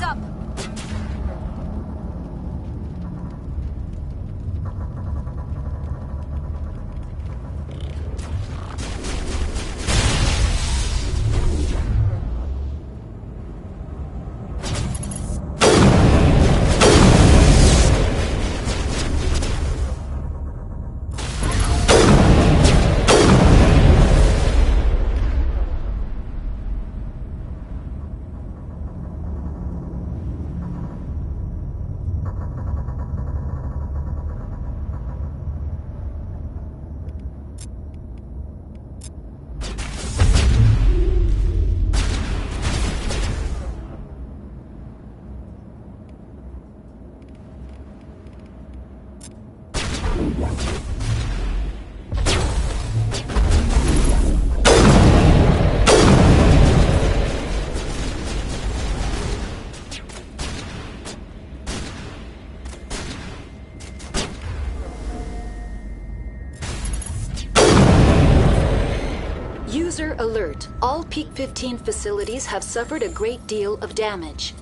up! User alert. All Peak 15 facilities have suffered a great deal of damage.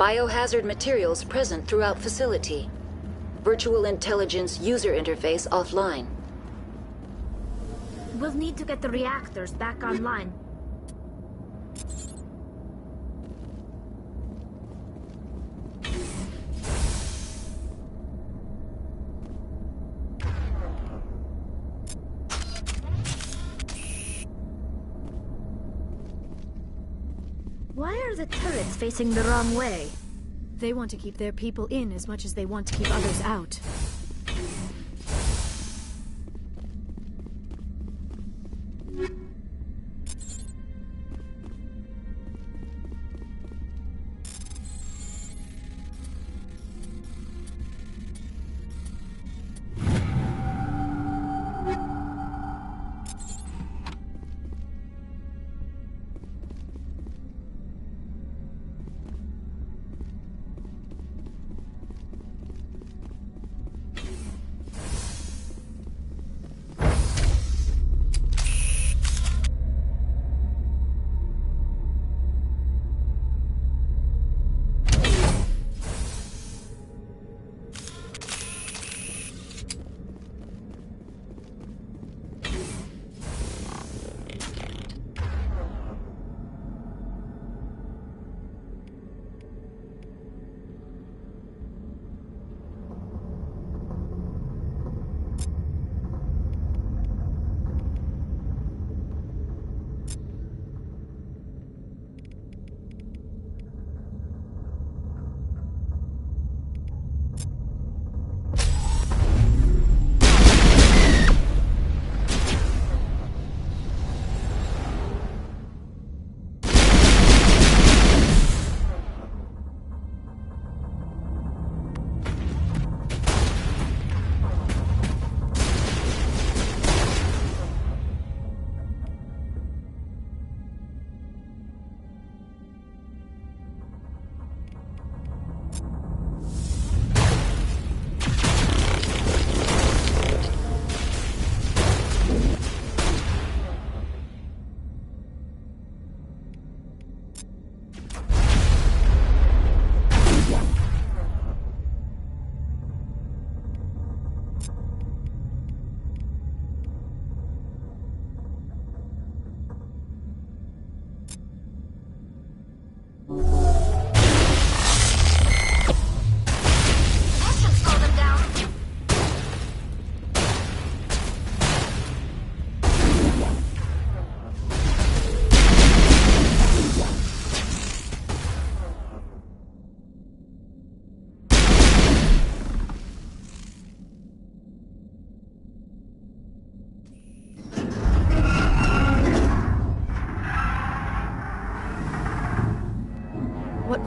Biohazard materials present throughout facility. Virtual intelligence user interface offline. We'll need to get the reactors back online. Why are the turrets facing the wrong way? They want to keep their people in as much as they want to keep others out.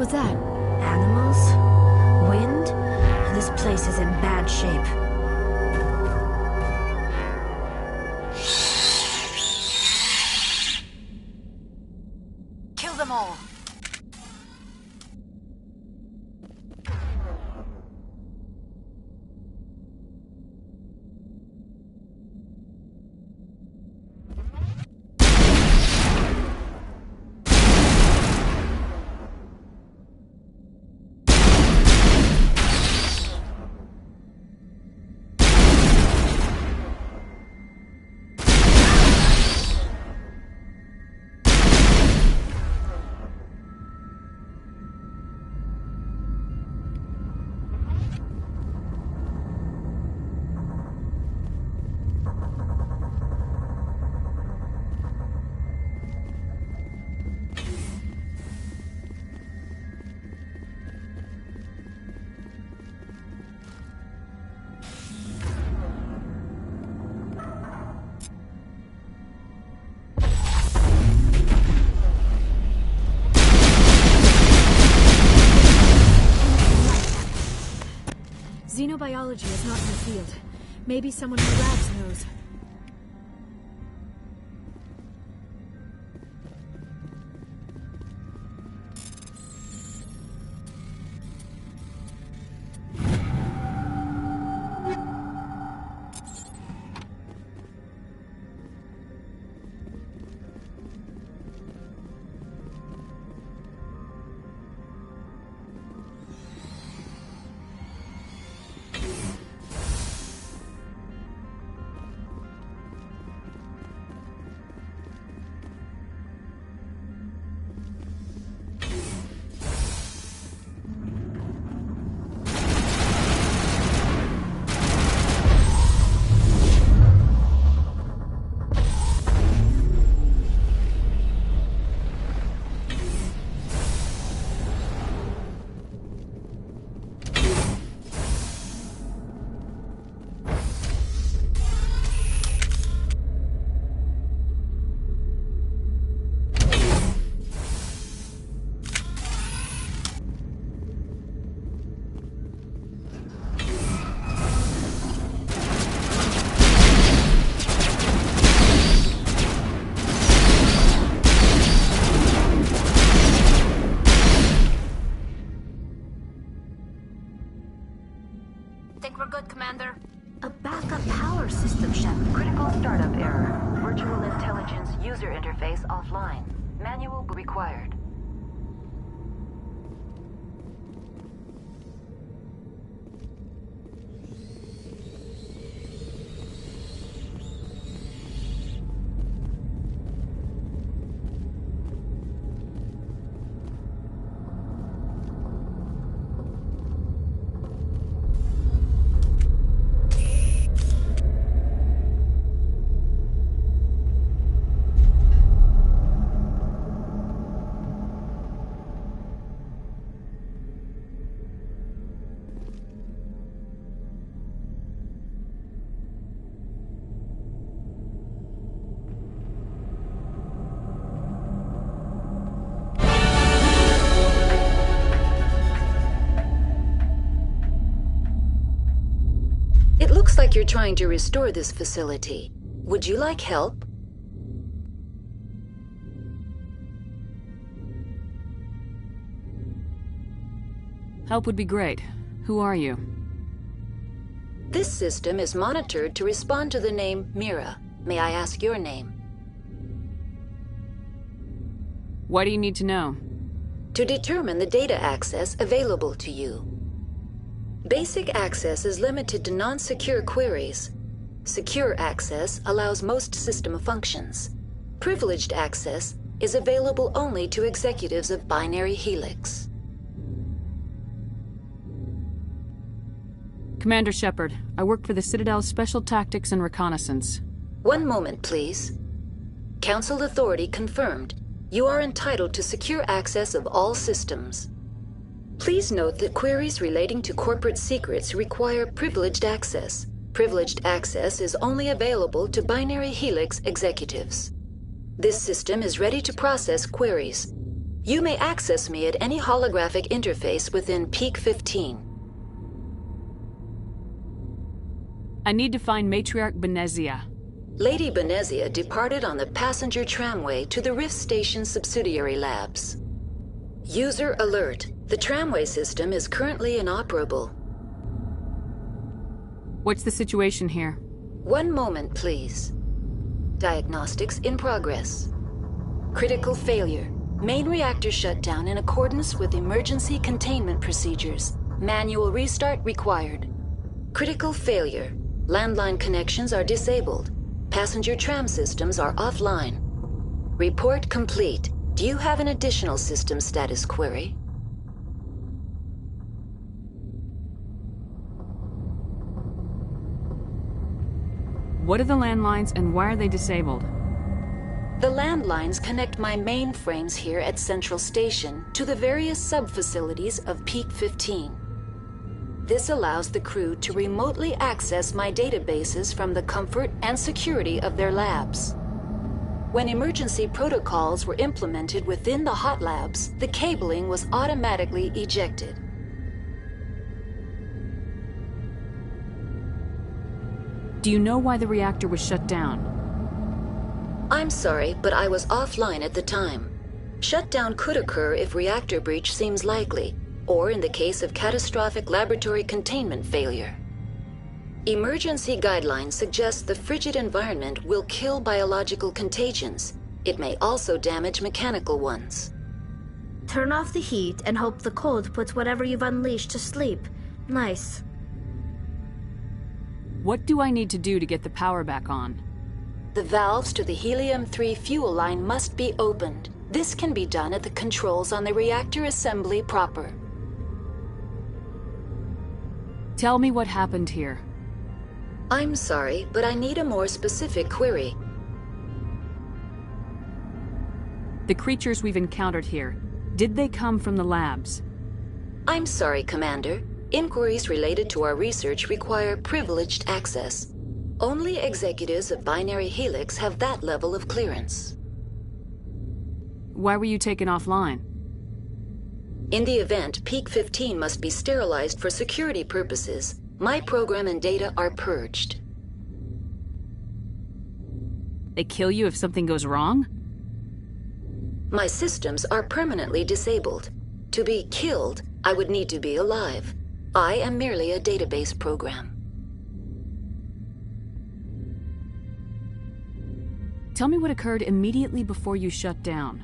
was that? Animals? Wind? This place is in bad shape. Kill them all. Xenobiology is not my field. Maybe someone in the labs knows. Think we're good, Commander? A backup power system, Shep. Critical startup error. Virtual intelligence user interface offline. Manual required. It looks like you're trying to restore this facility. Would you like help? Help would be great. Who are you? This system is monitored to respond to the name Mira. May I ask your name? What do you need to know? To determine the data access available to you. Basic access is limited to non-secure queries. Secure access allows most system functions. Privileged access is available only to executives of Binary Helix. Commander Shepard, I work for the Citadel's Special Tactics and Reconnaissance. One moment, please. Council authority confirmed. You are entitled to secure access of all systems. Please note that queries relating to corporate secrets require privileged access. Privileged access is only available to Binary Helix executives. This system is ready to process queries. You may access me at any holographic interface within Peak 15. I need to find Matriarch Benezia. Lady Benezia departed on the passenger tramway to the Rift Station subsidiary labs. User alert. The tramway system is currently inoperable. What's the situation here? One moment, please. Diagnostics in progress. Critical failure. Main reactor shut down in accordance with emergency containment procedures. Manual restart required. Critical failure. Landline connections are disabled. Passenger tram systems are offline. Report complete. Do you have an additional system status query? What are the landlines and why are they disabled? The landlines connect my mainframes here at Central Station to the various sub-facilities of Peak 15. This allows the crew to remotely access my databases from the comfort and security of their labs. When emergency protocols were implemented within the hot labs, the cabling was automatically ejected. Do you know why the reactor was shut down? I'm sorry, but I was offline at the time. Shutdown could occur if reactor breach seems likely, or in the case of catastrophic laboratory containment failure. Emergency guidelines suggest the frigid environment will kill biological contagions. It may also damage mechanical ones. Turn off the heat and hope the cold puts whatever you've unleashed to sleep. Nice. What do I need to do to get the power back on? The valves to the helium-3 fuel line must be opened. This can be done at the controls on the reactor assembly proper. Tell me what happened here. I'm sorry, but I need a more specific query. The creatures we've encountered here, did they come from the labs? I'm sorry, Commander. Inquiries related to our research require privileged access. Only executives of Binary Helix have that level of clearance. Why were you taken offline? In the event, Peak 15 must be sterilized for security purposes. My program and data are purged. They kill you if something goes wrong? My systems are permanently disabled. To be killed, I would need to be alive. I am merely a database program. Tell me what occurred immediately before you shut down.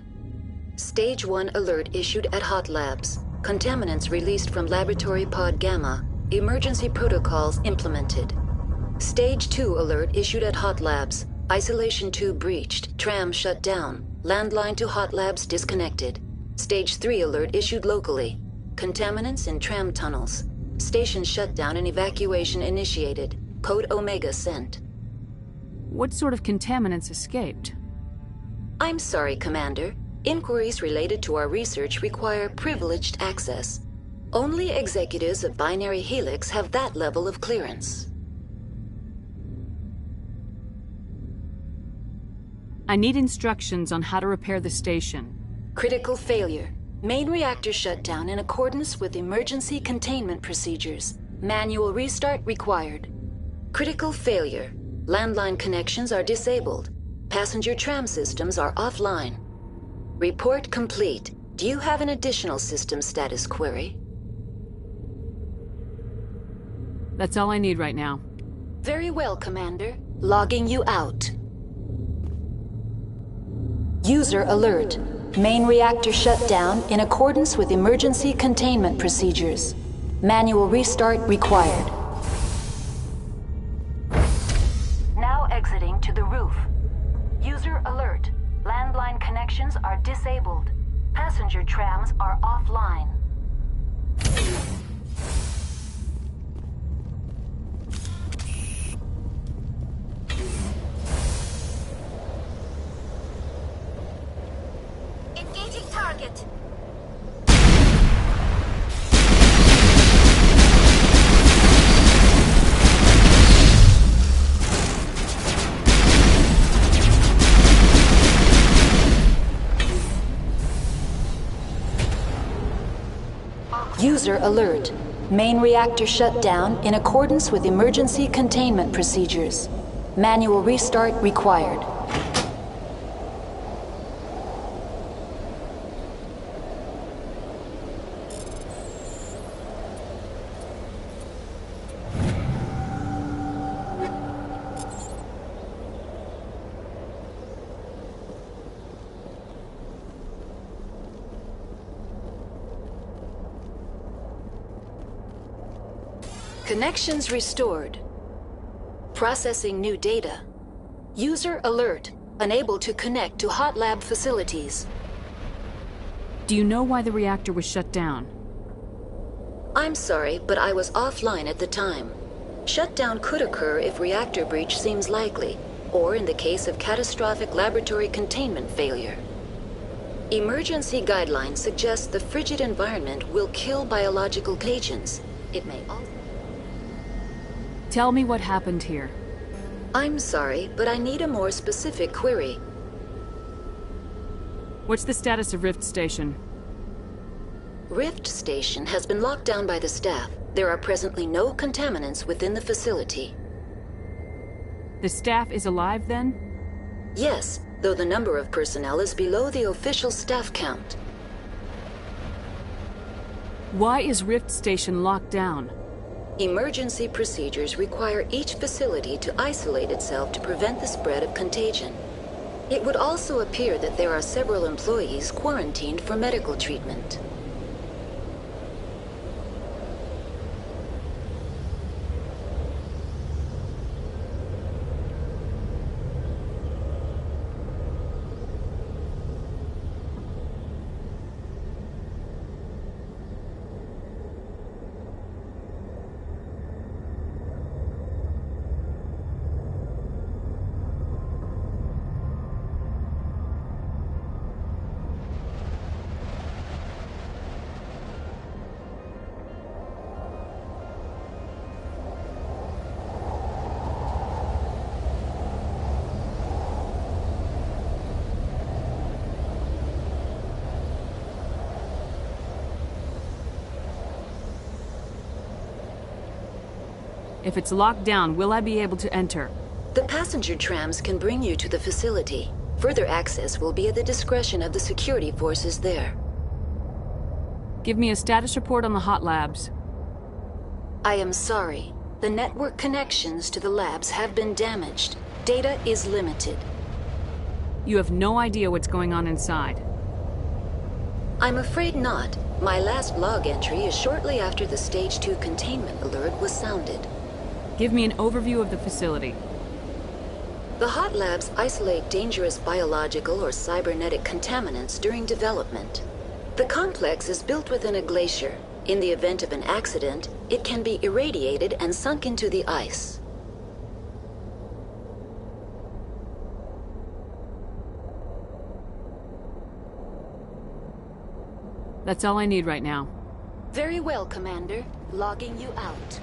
Stage 1 alert issued at Hot Labs. Contaminants released from Laboratory Pod Gamma. Emergency protocols implemented. Stage 2 alert issued at Hot Labs. Isolation tube breached. Tram shut down. Landline to Hot Labs disconnected. Stage 3 alert issued locally. Contaminants in tram tunnels. Station shutdown and evacuation initiated. Code Omega sent. What sort of contaminants escaped? I'm sorry, Commander. Inquiries related to our research require privileged access. Only executives of Binary Helix have that level of clearance. I need instructions on how to repair the station. Critical failure. Main reactor shut down in accordance with emergency containment procedures. Manual restart required. Critical failure. Landline connections are disabled. Passenger tram systems are offline. Report complete. Do you have an additional system status query? That's all I need right now. Very well, Commander. Logging you out. User alert. Main reactor shut down in accordance with emergency containment procedures. Manual restart required. Now exiting to the roof. User alert. Landline connections are disabled. Passenger trams are offline. Engaging target. User alert. Main reactor shut down in accordance with emergency containment procedures. Manual restart required. Connections restored. Processing new data. User alert. Unable to connect to hot lab facilities. Do you know why the reactor was shut down? I'm sorry, but I was offline at the time. Shutdown could occur if reactor breach seems likely, or in the case of catastrophic laboratory containment failure. Emergency guidelines suggest the frigid environment will kill biological agents. It may also... Tell me what happened here. I'm sorry, but I need a more specific query. What's the status of Rift Station? Rift Station has been locked down by the staff. There are presently no contaminants within the facility. The staff is alive then? Yes, though the number of personnel is below the official staff count. Why is Rift Station locked down? Emergency procedures require each facility to isolate itself to prevent the spread of contagion. It would also appear that there are several employees quarantined for medical treatment. If it's locked down, will I be able to enter? The passenger trams can bring you to the facility. Further access will be at the discretion of the security forces there. Give me a status report on the hot labs. I am sorry. The network connections to the labs have been damaged. Data is limited. You have no idea what's going on inside. I'm afraid not. My last log entry is shortly after the Stage 2 containment alert was sounded. Give me an overview of the facility. The hot labs isolate dangerous biological or cybernetic contaminants during development. The complex is built within a glacier. In the event of an accident, it can be irradiated and sunk into the ice. That's all I need right now. Very well, Commander. Logging you out.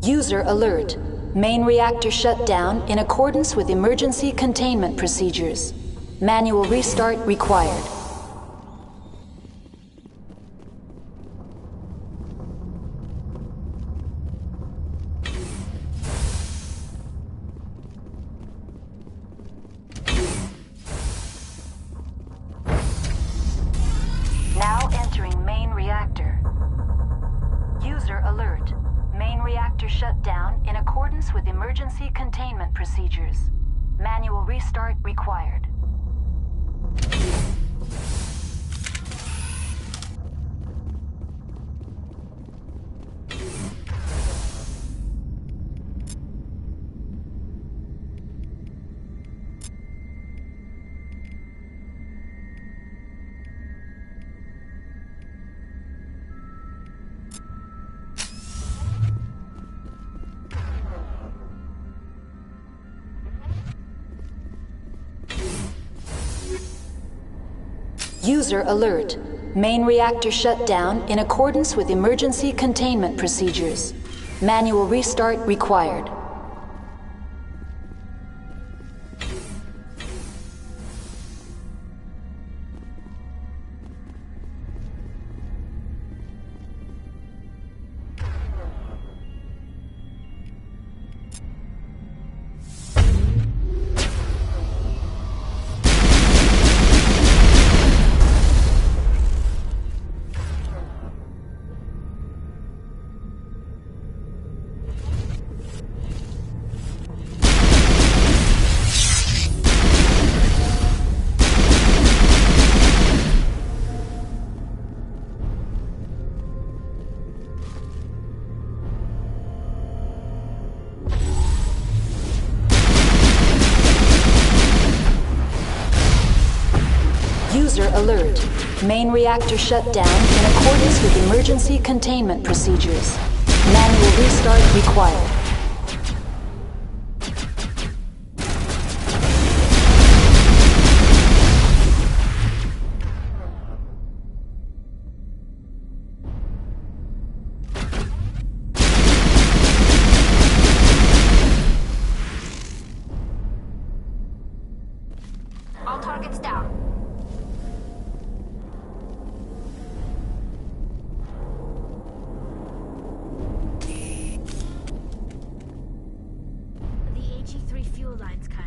User alert. Main reactor shut down in accordance with emergency containment procedures. Manual restart required. Now entering main reactor. User alert. Main reactor shut down in accordance with emergency containment procedures. Manual restart required. User alert. Main reactor shut down in accordance with emergency containment procedures. Manual restart required. User alert. Main reactor shut down in accordance with emergency containment procedures. Manual restart required. All targets down. The AG3 fuel line's cut.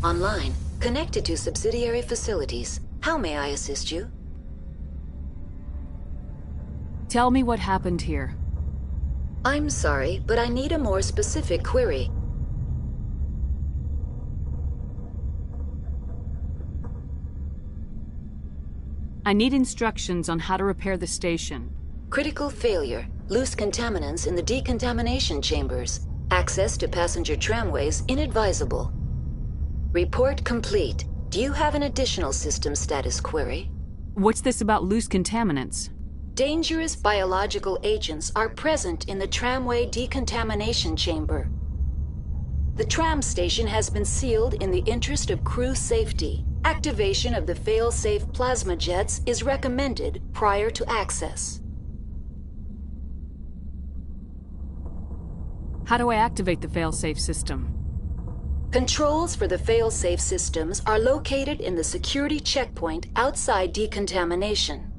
Online. Connected to subsidiary facilities. How may I assist you? Tell me what happened here. I'm sorry, but I need a more specific query. I need instructions on how to repair the station. Critical failure. Loose contaminants in the decontamination chambers. Access to passenger tramways inadvisable. Report complete. Do you have an additional system status query? What's this about loose contaminants? Dangerous biological agents are present in the tramway decontamination chamber. The tram station has been sealed in the interest of crew safety. Activation of the fail-safe plasma jets is recommended prior to access. How do I activate the fail-safe system? Controls for the fail-safe systems are located in the security checkpoint outside decontamination.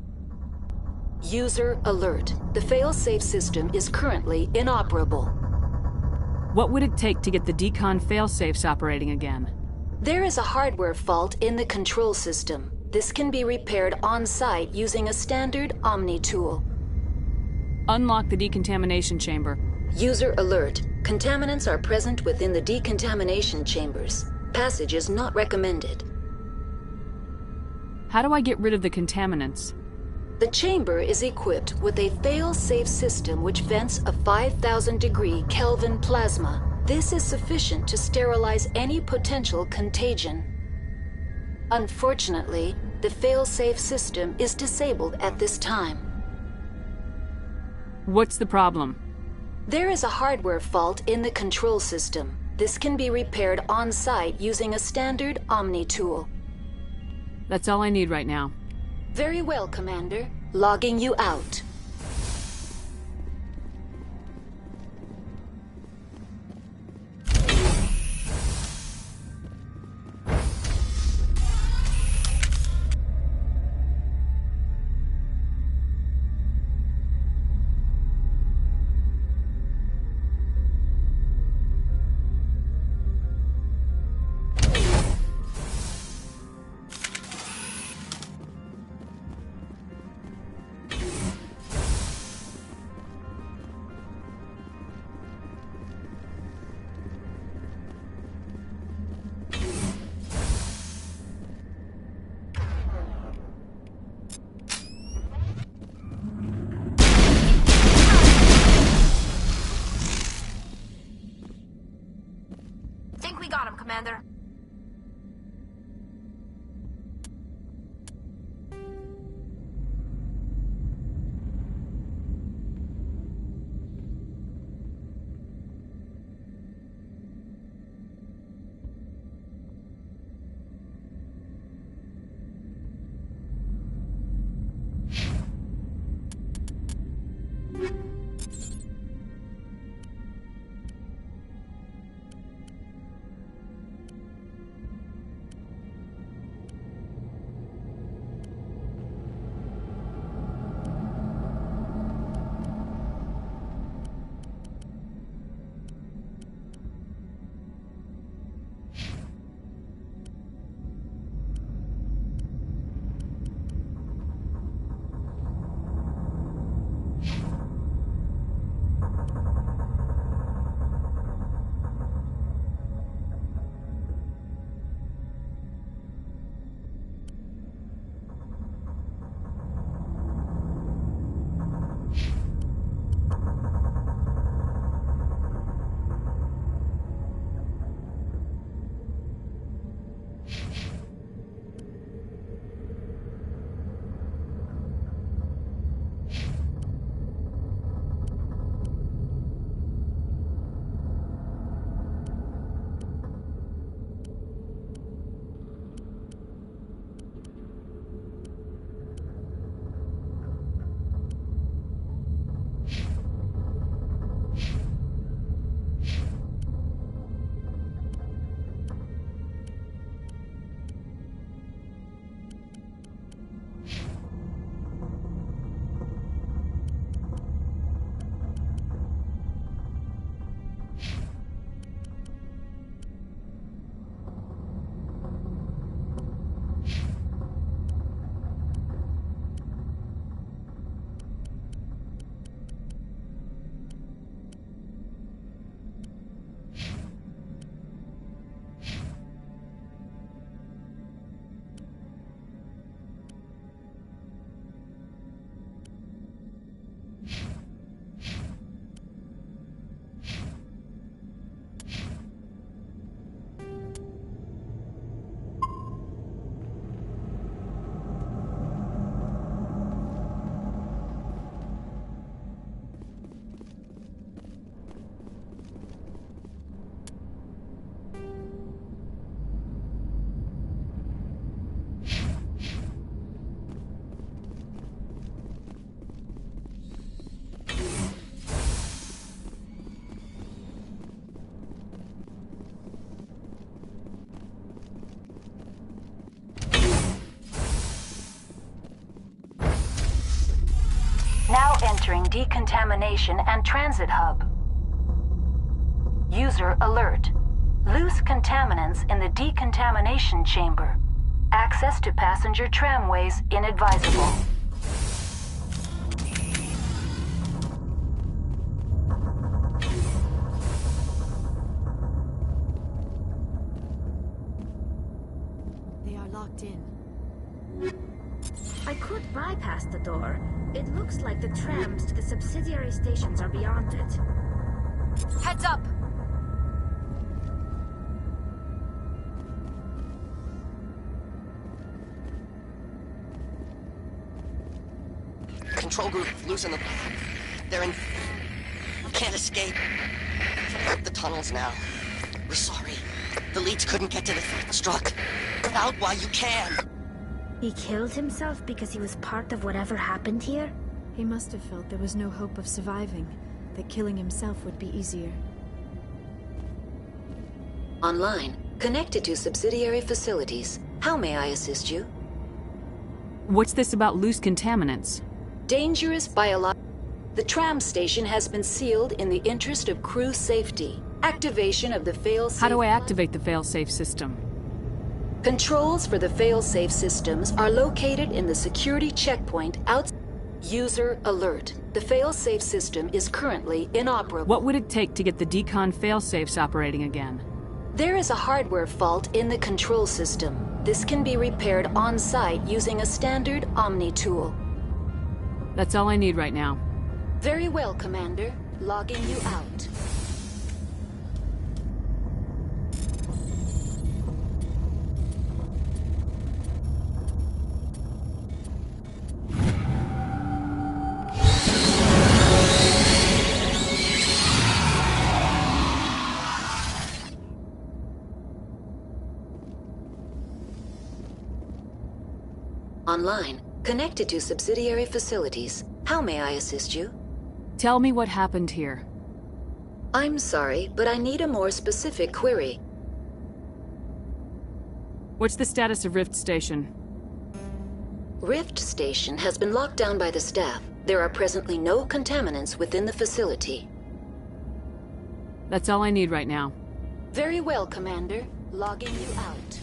User alert. The fail-safe system is currently inoperable. What would it take to get the decon fail-safes operating again? There is a hardware fault in the control system. This can be repaired on-site using a standard Omni tool. Unlock the decontamination chamber. User alert. Contaminants are present within the decontamination chambers. Passage is not recommended. How do I get rid of the contaminants? The chamber is equipped with a fail-safe system which vents a 5,000-degree Kelvin plasma. This is sufficient to sterilize any potential contagion. Unfortunately, the fail-safe system is disabled at this time. What's the problem? There is a hardware fault in the control system. This can be repaired on-site using a standard Omni tool. That's all I need right now. Very well, Commander. Logging you out. entering decontamination and transit hub. User alert. Loose contaminants in the decontamination chamber. Access to passenger tramways inadvisable. They are locked in. I could bypass the door. It looks like the trams to the subsidiary stations are beyond it. Heads up! Control group, losing them. They're in... Can't escape. The tunnels now. We're sorry. The leads couldn't get to the struck. Get out while you can. He killed himself because he was part of whatever happened here? He must have felt there was no hope of surviving, that killing himself would be easier. Online, connected to subsidiary facilities. How may I assist you? What's this about loose contaminants? Dangerous biological... The tram station has been sealed in the interest of crew safety. Activation of the fail-safe... How do I activate the fail-safe system? Controls for the fail-safe systems are located in the security checkpoint outside. User alert. The fail-safe system is currently inoperable. What would it take to get the decon fail-safes operating again? There is a hardware fault in the control system. This can be repaired on-site using a standard Omni tool. That's all I need right now. Very well, Commander. Logging you out. Online, connected to subsidiary facilities. How may I assist you? Tell me what happened here. I'm sorry, but I need a more specific query. What's the status of Rift Station? Rift Station has been locked down by the staff. There are presently no contaminants within the facility. That's all I need right now. Very well, Commander. Logging you out.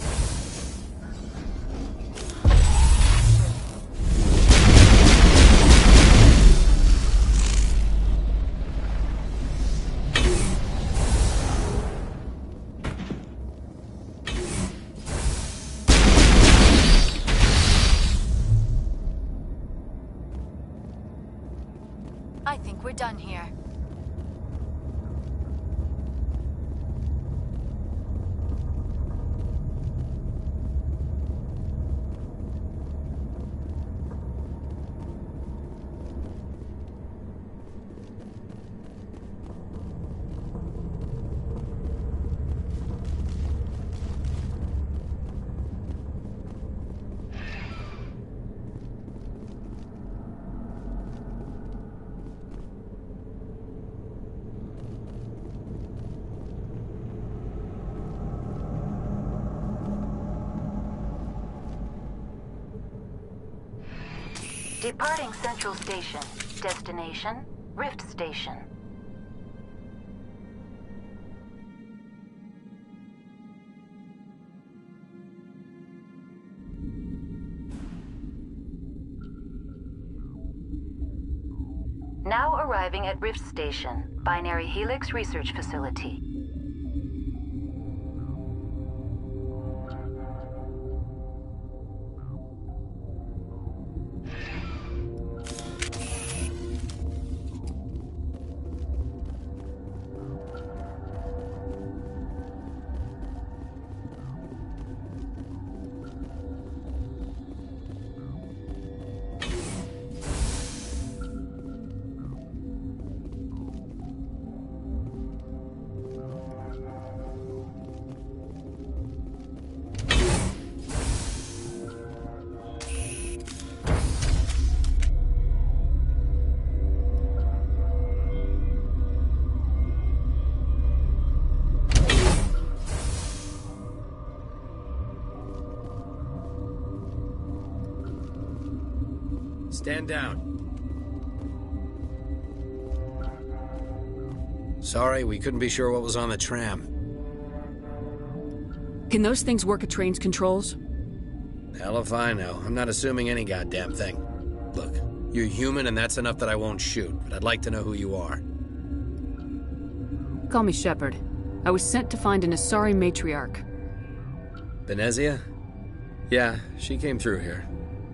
I think we're done here. Departing Central Station. Destination, Rift Station. Now arriving at Rift Station, Binary Helix Research Facility. Stand down. Sorry, we couldn't be sure what was on the tram. Can those things work at train's controls? Hell if I know. I'm not assuming any goddamn thing. Look, you're human and that's enough that I won't shoot, but I'd like to know who you are. Call me Shepard. I was sent to find an Asari matriarch. Benezia? Yeah, she came through here.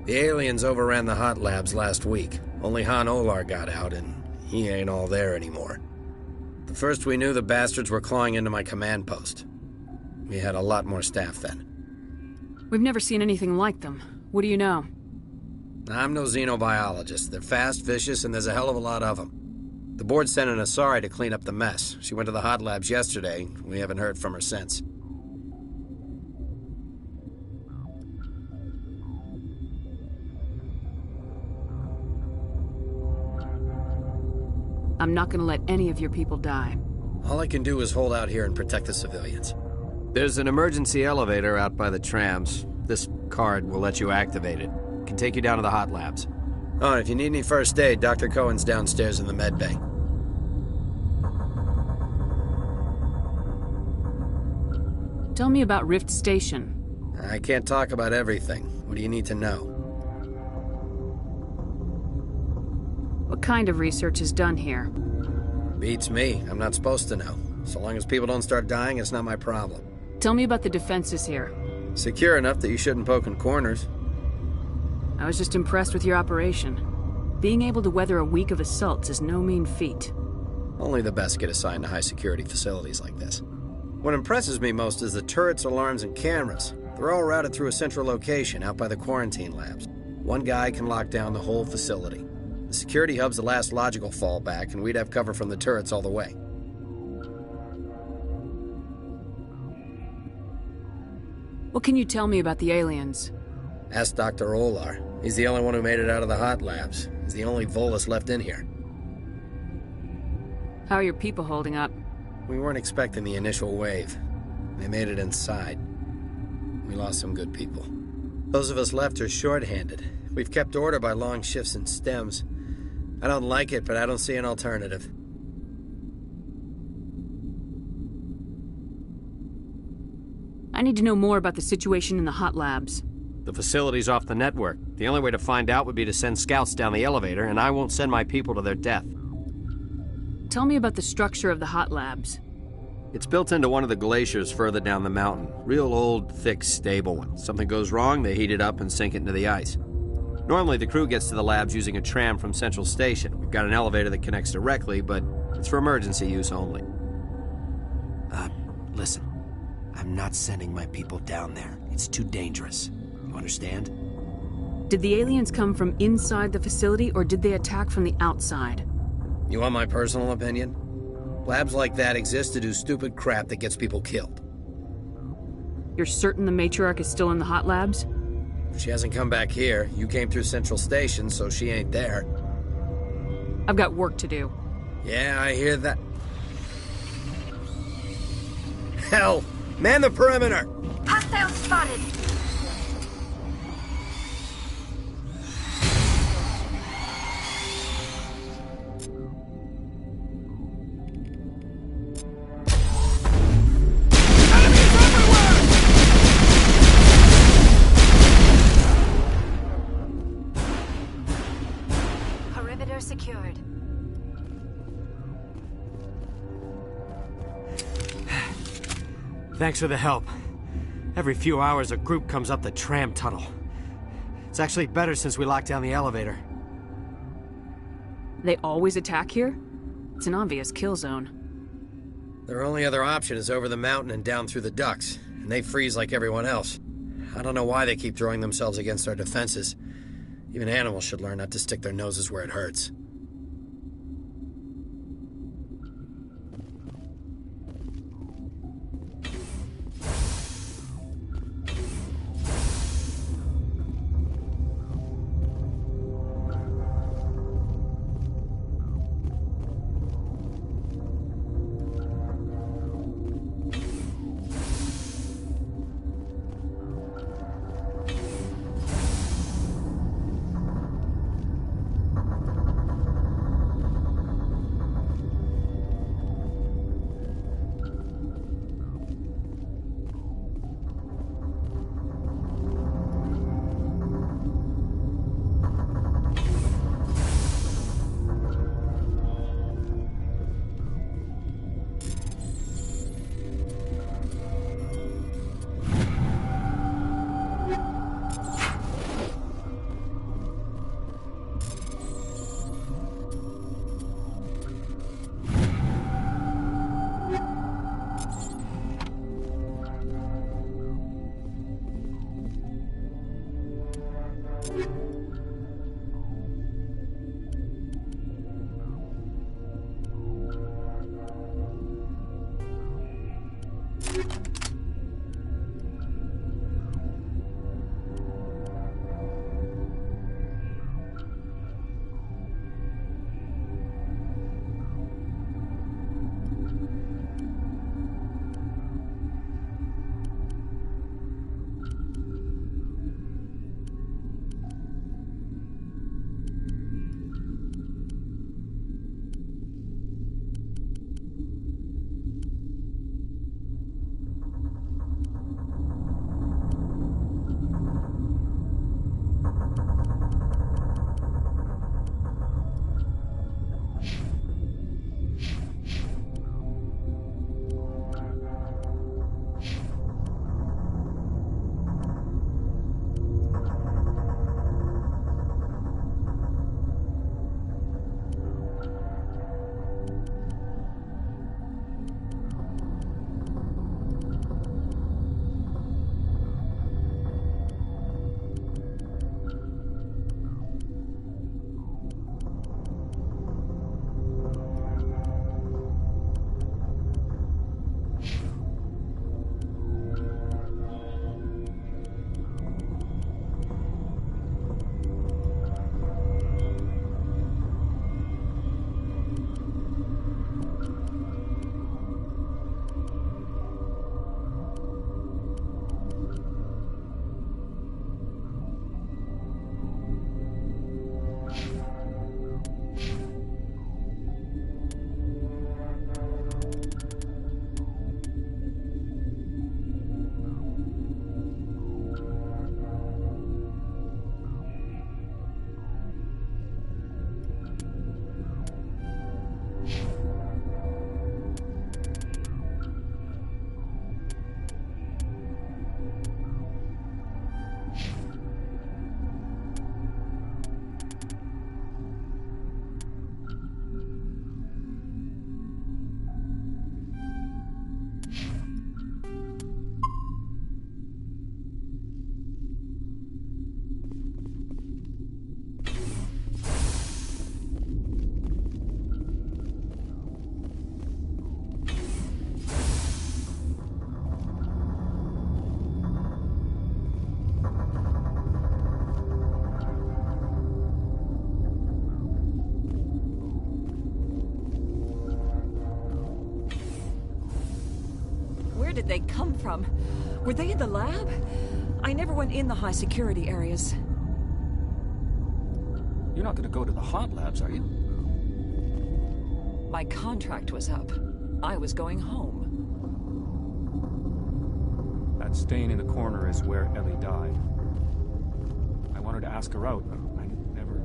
The aliens overran the hot labs last week. Only Han Olar got out, and he ain't all there anymore. The first we knew, the bastards were clawing into my command post. We had a lot more staff then. We've never seen anything like them. What do you know? I'm no xenobiologist. They're fast, vicious, and there's a hell of a lot of them. The board sent an Asari to clean up the mess. She went to the hot labs yesterday. We haven't heard from her since. I'm not gonna let any of your people die. All I can do is hold out here and protect the civilians. There's an emergency elevator out by the trams. This card will let you activate it. Can take you down to the hot labs. Oh, and if you need any first aid, Dr. Cohen's downstairs in the med bay. Tell me about Rift Station. I can't talk about everything. What do you need to know? What kind of research is done here? Beats me. I'm not supposed to know. So long as people don't start dying, it's not my problem. Tell me about the defenses here. Secure enough that you shouldn't poke in corners. I was just impressed with your operation. Being able to weather a week of assaults is no mean feat. Only the best get assigned to high-security facilities like this. What impresses me most is the turrets, alarms, and cameras. They're all routed through a central location out by the quarantine labs. One guy can lock down the whole facility. The security hub's the last logical fallback, and we'd have cover from the turrets all the way. What can you tell me about the aliens? Ask Dr. Olar. He's the only one who made it out of the hot labs. He's the only Volus left in here. How are your people holding up? We weren't expecting the initial wave. They made it inside. We lost some good people. Those of us left are short-handed. We've kept order by long shifts in stems. I don't like it, but I don't see an alternative. I need to know more about the situation in the hot labs. The facility's off the network. The only way to find out would be to send scouts down the elevator, and I won't send my people to their death. Tell me about the structure of the hot labs. It's built into one of the glaciers further down the mountain. Real old, thick, stable one. Something goes wrong, they heat it up and sink it into the ice. Normally, the crew gets to the labs using a tram from Central Station. We've got an elevator that connects directly, but it's for emergency use only. Listen. I'm not sending my people down there. It's too dangerous. You understand? Did the aliens come from inside the facility, or did they attack from the outside? You want my personal opinion? Labs like that exist to do stupid crap that gets people killed. You're certain the matriarch is still in the hot labs? She hasn't come back here. You came through Central Station, so she ain't there. I've got work to do. Yeah, I hear that. Hell! Man the perimeter! Hostile spotted! Perimeter secured. Thanks for the help. Every few hours, a group comes up the tram tunnel. It's actually better since we locked down the elevator. They always attack here? It's an obvious kill zone. Their only other option is over the mountain and down through the ducts, and they freeze like everyone else. I don't know why they keep throwing themselves against our defenses. Even animals should learn not to stick their noses where it hurts. did they come from? Were they in the lab? I never went in the high security areas. You're not gonna go to the hot labs, are you? My contract was up. I was going home. That stain in the corner is where Ellie died. I wanted to ask her out, but I never...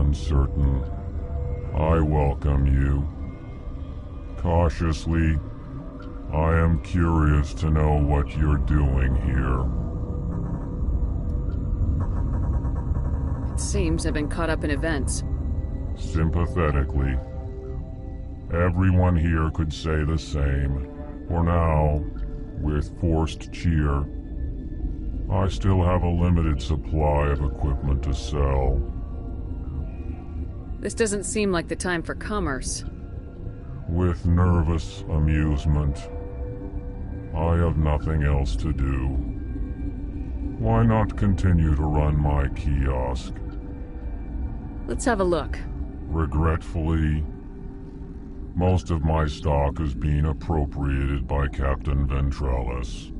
Uncertain. I welcome you. Cautiously, I am curious to know what you're doing here. It seems I've been caught up in events. Sympathetically. Everyone here could say the same. For now, with forced cheer, I still have a limited supply of equipment to sell. This doesn't seem like the time for commerce. With nervous amusement. I have nothing else to do. Why not continue to run my kiosk? Let's have a look. Regretfully, most of my stock is being appropriated by Captain Ventralis.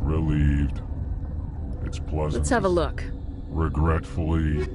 Relieved. It's pleasant. Let's have a look. Regretfully,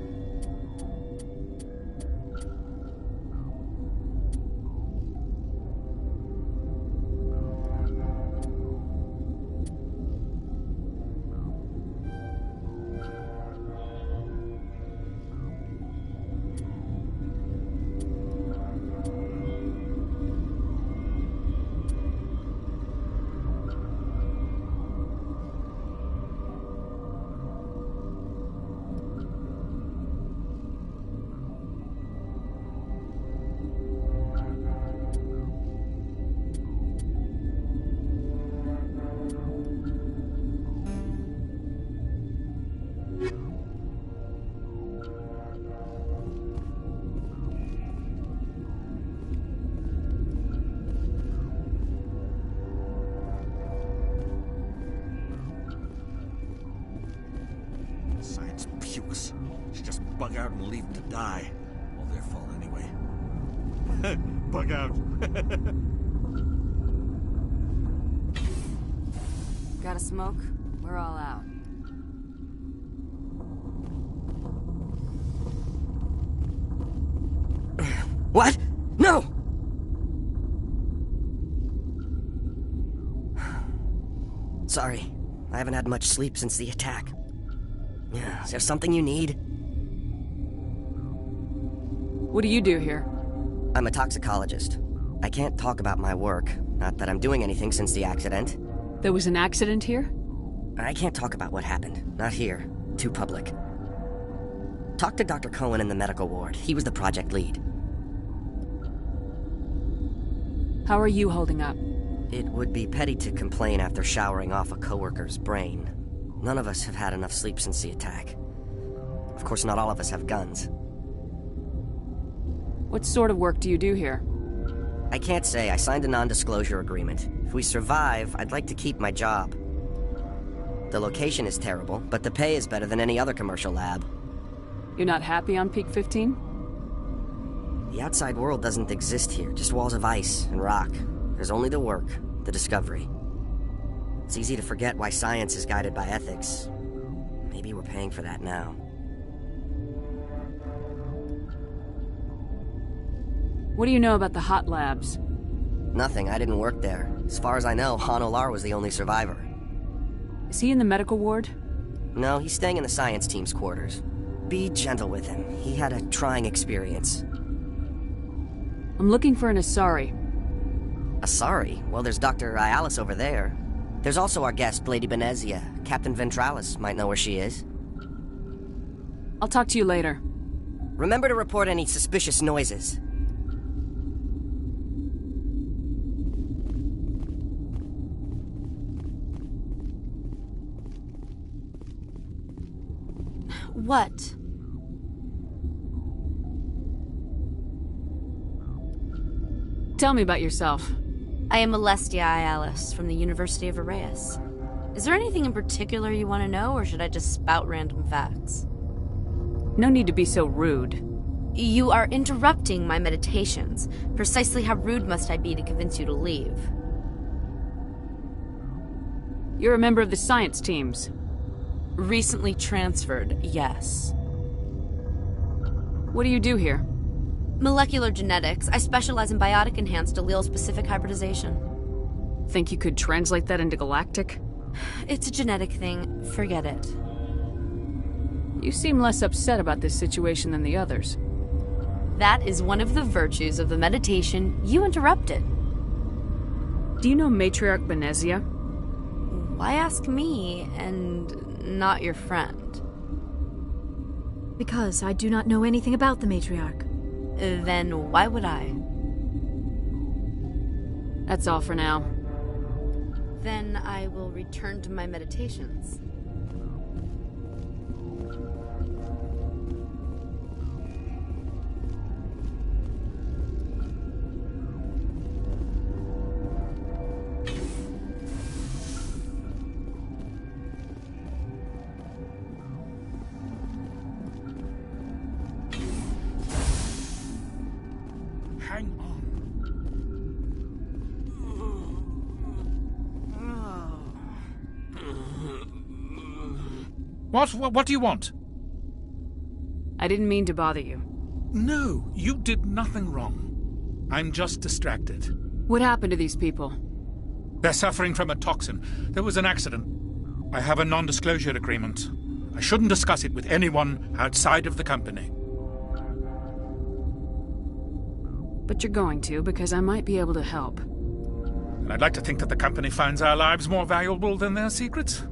Science pukes. Should just bug out and leave them to die. All their fault anyway. Bug out. Got a smoke? We're all out. What? No! Sorry. I haven't had much sleep since the attack. Yeah, is there something you need? What do you do here? I'm a toxicologist. I can't talk about my work. Not that I'm doing anything since the accident. There was an accident here? I can't talk about what happened. Not here. Too public. Talk to Dr. Cohen in the medical ward. He was the project lead. How are you holding up? It would be petty to complain after showering off a coworker's brain. None of us have had enough sleep since the attack. Of course, not all of us have guns. What sort of work do you do here? I can't say. I signed a non-disclosure agreement. If we survive, I'd like to keep my job. The location is terrible, but the pay is better than any other commercial lab. You're not happy on Peak 15? The outside world doesn't exist here, just walls of ice and rock. There's only the work, the discovery. It's easy to forget why science is guided by ethics. Maybe we're paying for that now. What do you know about the hot labs? Nothing, I didn't work there. As far as I know, Han Olar was the only survivor. Is he in the medical ward? No, he's staying in the science team's quarters. Be gentle with him. He had a trying experience. I'm looking for an Asari. Asari? Well, there's Dr. Ayalis over there. There's also our guest, Lady Benezia. Captain Ventralis might know where she is. I'll talk to you later. Remember to report any suspicious noises. What? Tell me about yourself. I am Alestia Alice from the University of Arraeus. Is there anything in particular you want to know, or should I just spout random facts? No need to be so rude. You are interrupting my meditations. Precisely how rude must I be to convince you to leave? You're a member of the science teams. Recently transferred, yes. What do you do here? Molecular genetics. I specialize in biotic-enhanced allele-specific hybridization. Think you could translate that into galactic? It's a genetic thing. Forget it. You seem less upset about this situation than the others. That is one of the virtues of the meditation you interrupted. Do you know Matriarch Benezia? Why ask me, and not your friend? Because I do not know anything about the Matriarch. Then why would I? That's all for now. Then I will return to my meditations. What do you want? I didn't mean to bother you. No, you did nothing wrong. I'm just distracted. What happened to these people? They're suffering from a toxin. There was an accident. I have a non-disclosure agreement. I shouldn't discuss it with anyone outside of the company. But you're going to, because I might be able to help. And I'd like to think that the company finds our lives more valuable than their secrets.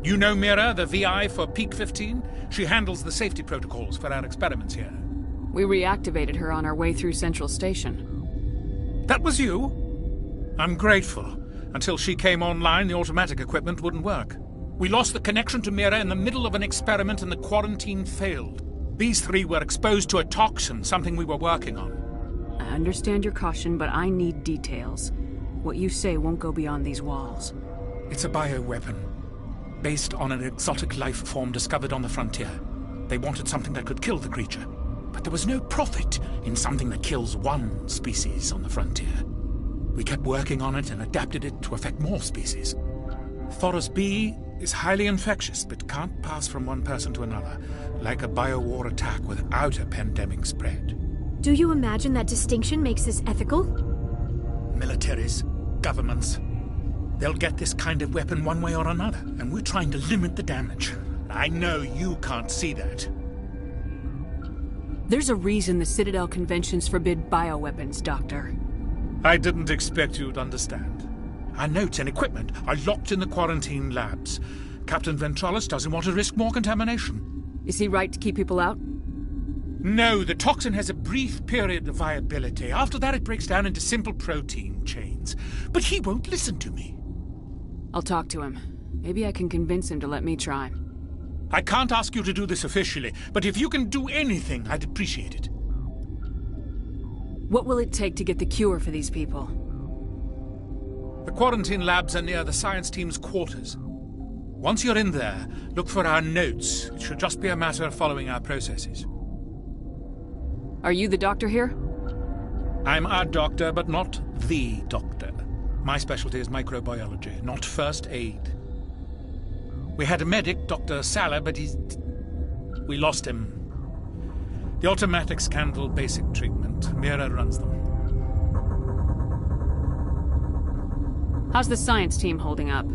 You know Mira, the VI for Peak 15? She handles the safety protocols for our experiments here. We reactivated her on our way through Central Station. That was you? I'm grateful. Until she came online, the automatic equipment wouldn't work. We lost the connection to Mira in the middle of an experiment and the quarantine failed. These three were exposed to a toxin, something we were working on. I understand your caution, but I need details. What you say won't go beyond these walls. It's a bioweapon, based on an exotic life form discovered on the frontier. They wanted something that could kill the creature, but there was no profit in something that kills one species on the frontier. We kept working on it and adapted it to affect more species. Thoros B is highly infectious, but can't pass from one person to another, like a biowar attack without a pandemic spread. Do you imagine that distinction makes this ethical? Militaries, governments, they'll get this kind of weapon one way or another, and we're trying to limit the damage. I know you can't see that. There's a reason the Citadel conventions forbid bioweapons, Doctor. I didn't expect you'd understand. Our notes and equipment are locked in the quarantine labs. Captain Ventralis doesn't want to risk more contamination. Is he right to keep people out? No, the toxin has a brief period of viability. After that, it breaks down into simple protein chains. But he won't listen to me. I'll talk to him. Maybe I can convince him to let me try. I can't ask you to do this officially, but if you can do anything, I'd appreciate it. What will it take to get the cure for these people? The quarantine labs are near the science team's quarters. Once you're in there, look for our notes. It should just be a matter of following our processes. Are you the doctor here? I'm our doctor, but not the doctor. My specialty is microbiology, not first aid. We had a medic, Dr. Salah, but we lost him. The automatics handle basic treatment. Mira runs them. How's the science team holding up?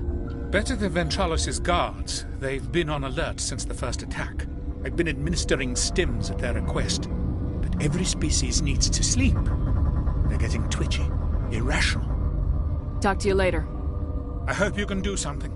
Better than Ventralis' guards. They've been on alert since the first attack. I've been administering stims at their request. But every species needs to sleep. They're getting twitchy, irrational. Talk to you later. I hope you can do something.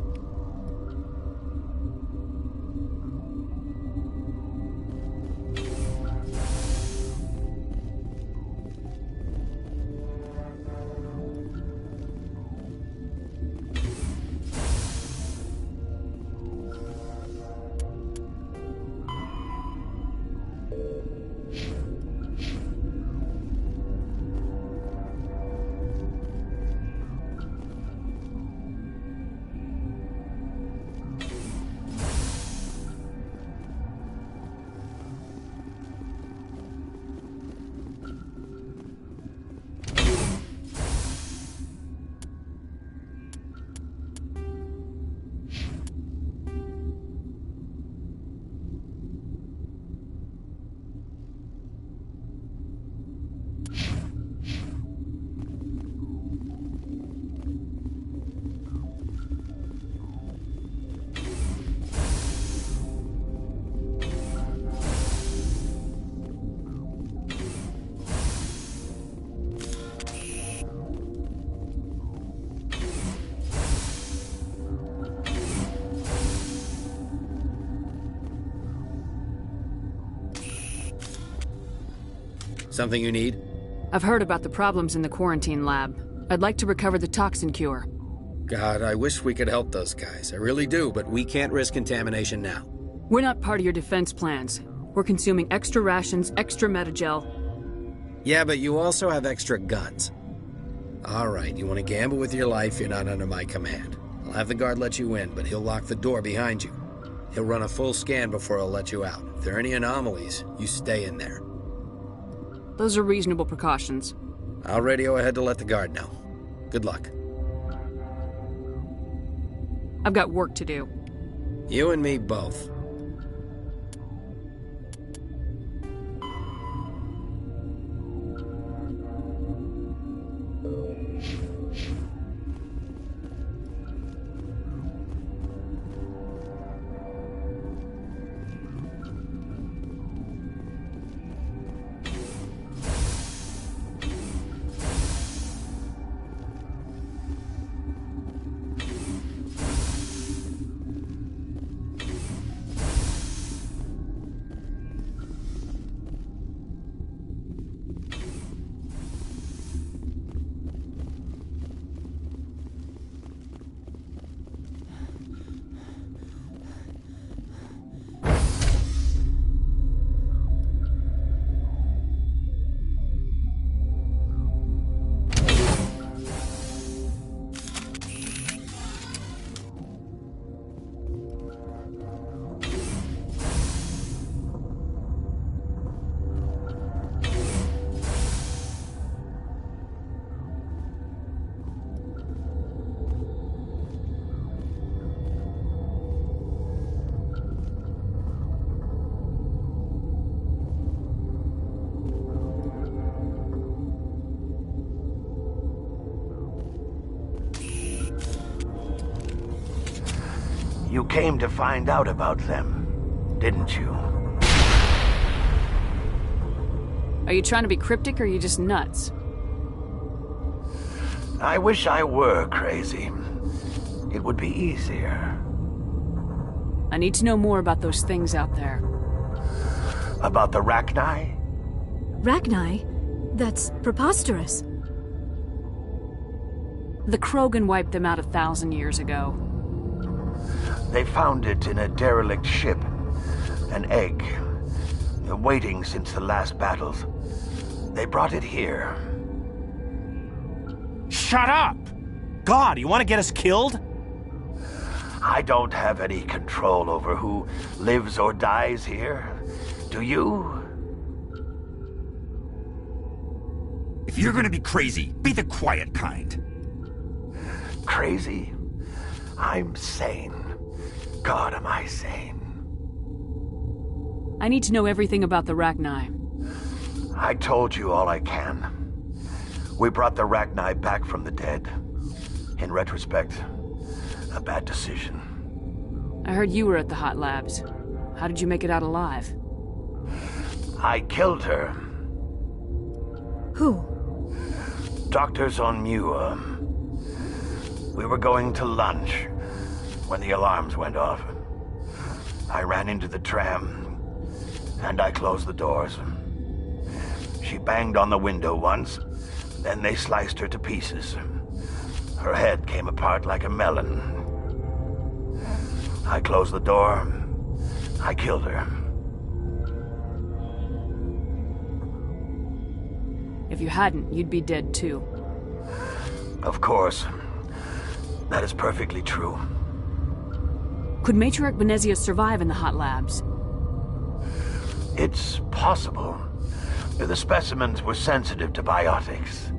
Something you need? I've heard about the problems in the quarantine lab. I'd like to recover the toxin cure. God, I wish we could help those guys. I really do, but we can't risk contamination now. We're not part of your defense plans. We're consuming extra rations, extra metagel. Yeah, but you also have extra guns. All right, you want to gamble with your life, you're not under my command. I'll have the guard let you in, but he'll lock the door behind you. He'll run a full scan before he'll let you out. If there are any anomalies, you stay in there. Those are reasonable precautions. I'll radio ahead to let the guard know. Good luck. I've got work to do. You and me both. You came to find out about them, didn't you? Are you trying to be cryptic or are you just nuts? I wish I were crazy. It would be easier. I need to know more about those things out there. About the Rachni? Rachni? That's preposterous. The Krogan wiped them out 1,000 years ago. They found it in a derelict ship. An egg. Waiting since the last battles. They brought it here. Shut up! God, you want to get us killed? I don't have any control over who lives or dies here. Do you? If you're gonna be crazy, be the quiet kind. Crazy? I'm sane. God, am I sane? I need to know everything about the Rachni. I told you all I can. We brought the Rachni back from the dead. In retrospect, a bad decision. I heard you were at the hot labs. How did you make it out alive? I killed her. Who? Doctors on Muir. We were going to lunch when the alarms went off. I ran into the tram, and I closed the doors. She banged on the window once, then they sliced her to pieces. Her head came apart like a melon. I closed the door. I killed her. If you hadn't, you'd be dead too. Of course. That is perfectly true. Could Matriarch Venezia survive in the hot labs? It's possible. The specimens were sensitive to biotics.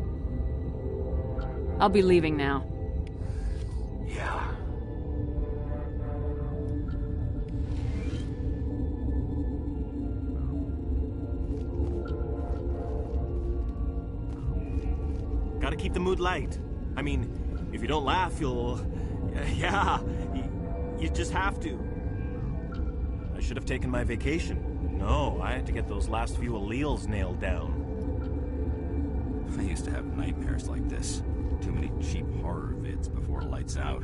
I'll be leaving now. Yeah. Gotta keep the mood light. I mean, if you don't laugh, you'll... Yeah, you just have to. I should have taken my vacation. No, I had to get those last few alleles nailed down. I used to have nightmares like this. Too many cheap horror vids before lights out.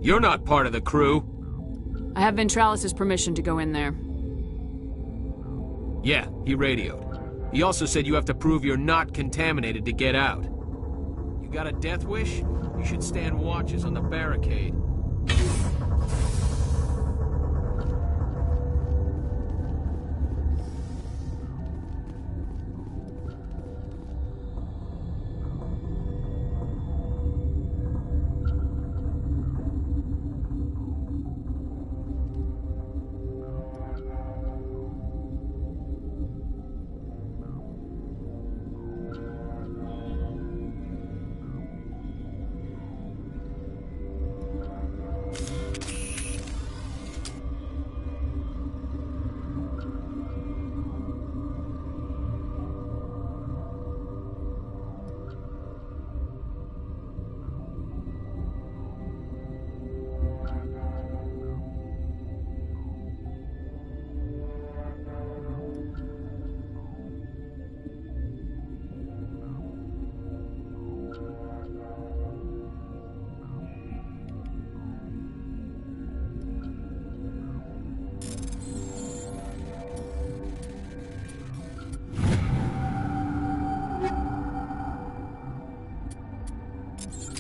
You're not part of the crew. I have Ventralis' permission to go in there. Yeah, he radioed. He also said you have to prove you're not contaminated to get out. You got a death wish? You should stand watches on the barricade.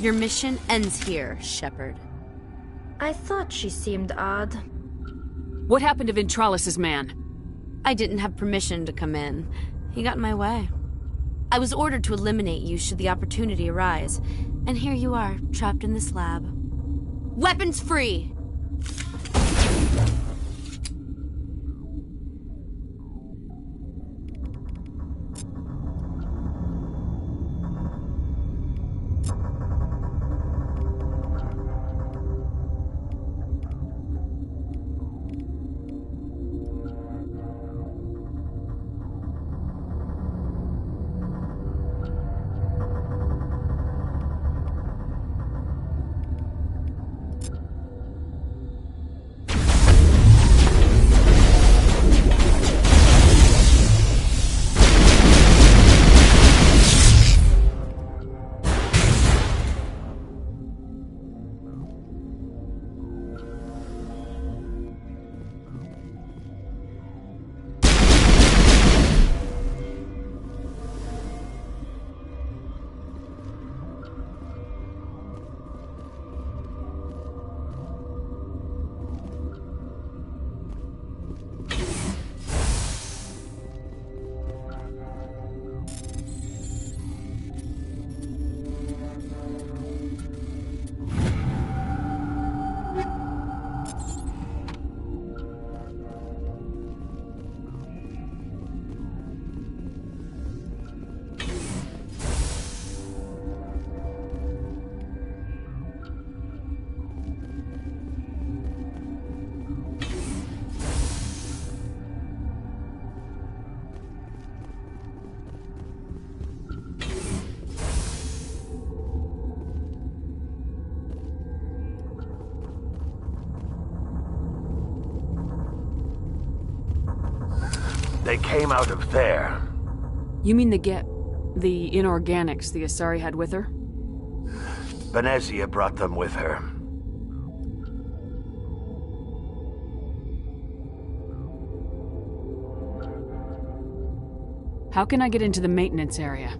Your mission ends here, Shepard. I thought she seemed odd. What happened to Ventralis' man? I didn't have permission to come in. He got in my way. I was ordered to eliminate you should the opportunity arise. And here you are, trapped in this lab. Weapons free! They came out of there. You mean the inorganics the Asari had with her? Venezia brought them with her. How can I get into the maintenance area?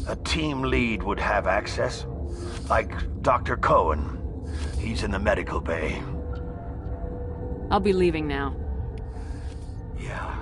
A team lead would have access. Like Dr. Cohen. He's in the medical bay. I'll be leaving now. Yeah.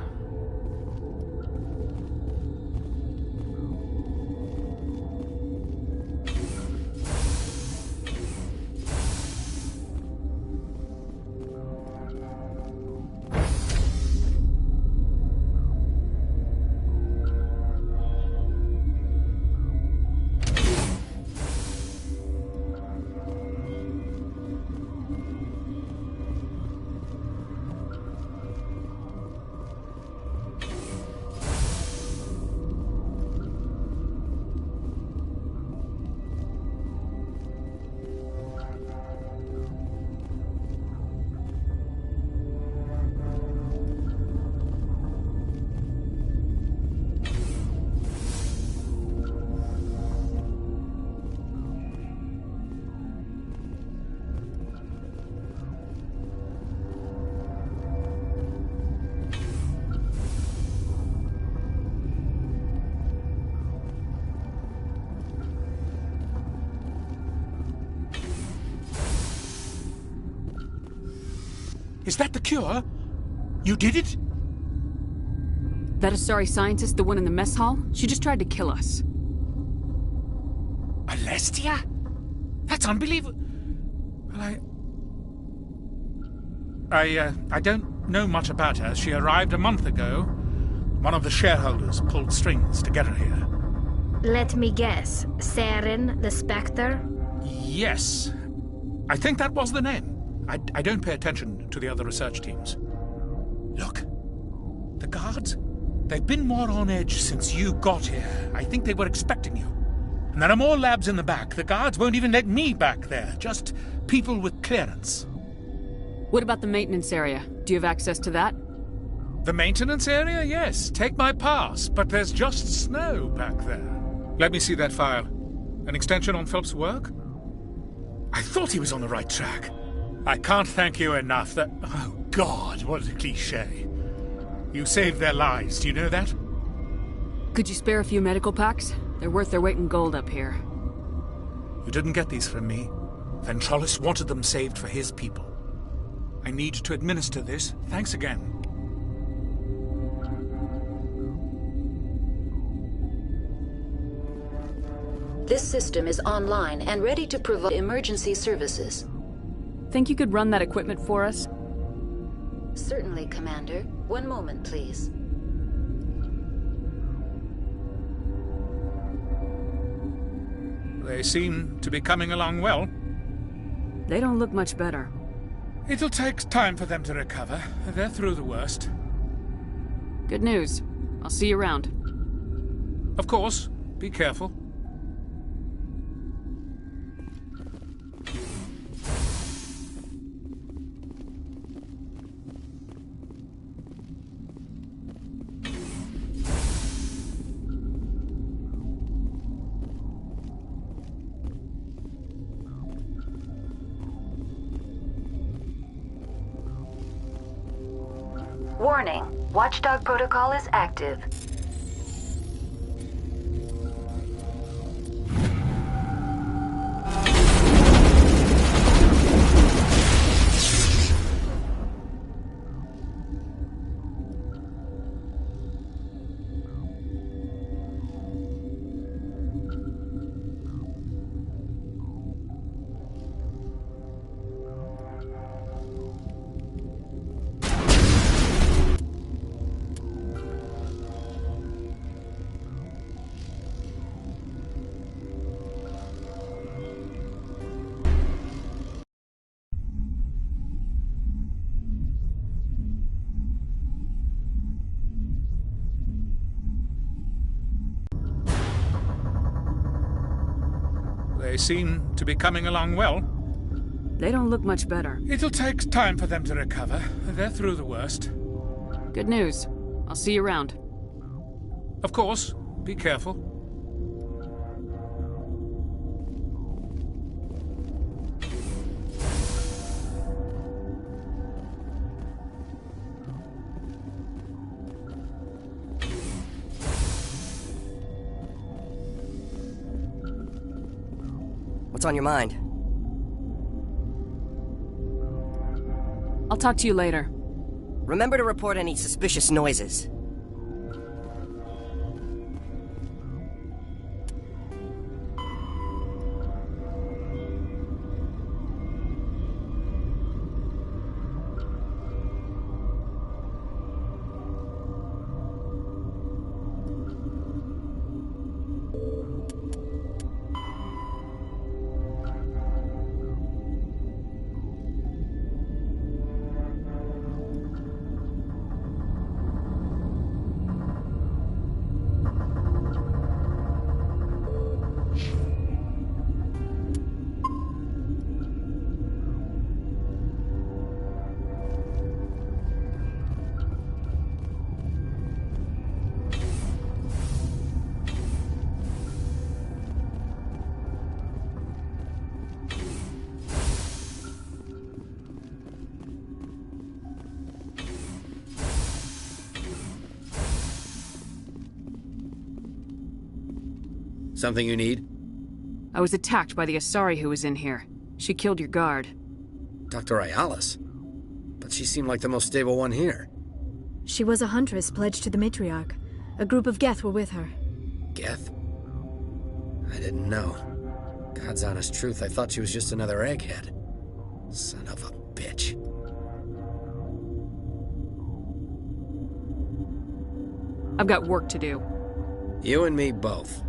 Is that the cure? You did it? That Asari scientist, the one in the mess hall? She just tried to kill us. Alestia? That's unbelievable. Well, I don't know much about her. She arrived a month ago. One of the shareholders pulled strings to get her here. Let me guess. Saren, the Spectre? Yes. I think that was the name. I don't pay attention to the other research teams. Look. The guards? They've been more on edge since you got here. I think they were expecting you. And there are more labs in the back. The guards won't even let me back there. Just people with clearance. What about the maintenance area? Do you have access to that? The maintenance area? Yes. Take my pass. But there's just snow back there. Let me see that file. An extension on Phelps' work? I thought he was on the right track. I can't thank you enough that... Oh, God, what a cliché. You saved their lives, do you know that? Could you spare a few medical packs? They're worth their weight in gold up here. You didn't get these from me. Ventrolis wanted them saved for his people. I need to administer this. Thanks again. This system is online and ready to provide emergency services. Think you could run that equipment for us? Certainly, Commander. One moment, please. They seem to be coming along well. They don't look much better. It'll take time for them to recover. They're through the worst. Good news. I'll see you around. Of course. Be careful. Warning. Watchdog protocol is active. They seem to be coming along well. They don't look much better. It'll take time for them to recover. They're through the worst. Good news. I'll see you around. Of course. Be careful. What's on your mind? I'll talk to you later. Remember to report any suspicious noises. Something you need? I was attacked by the Asari who was in here. She killed your guard. Dr. Ayalis? but she seemed like the most stable one here. She was a huntress pledged to the matriarch. A group of Geth were with her. Geth? I didn't know. God's honest truth, I thought she was just another egghead. Son of a bitch. I've got work to do. You and me both.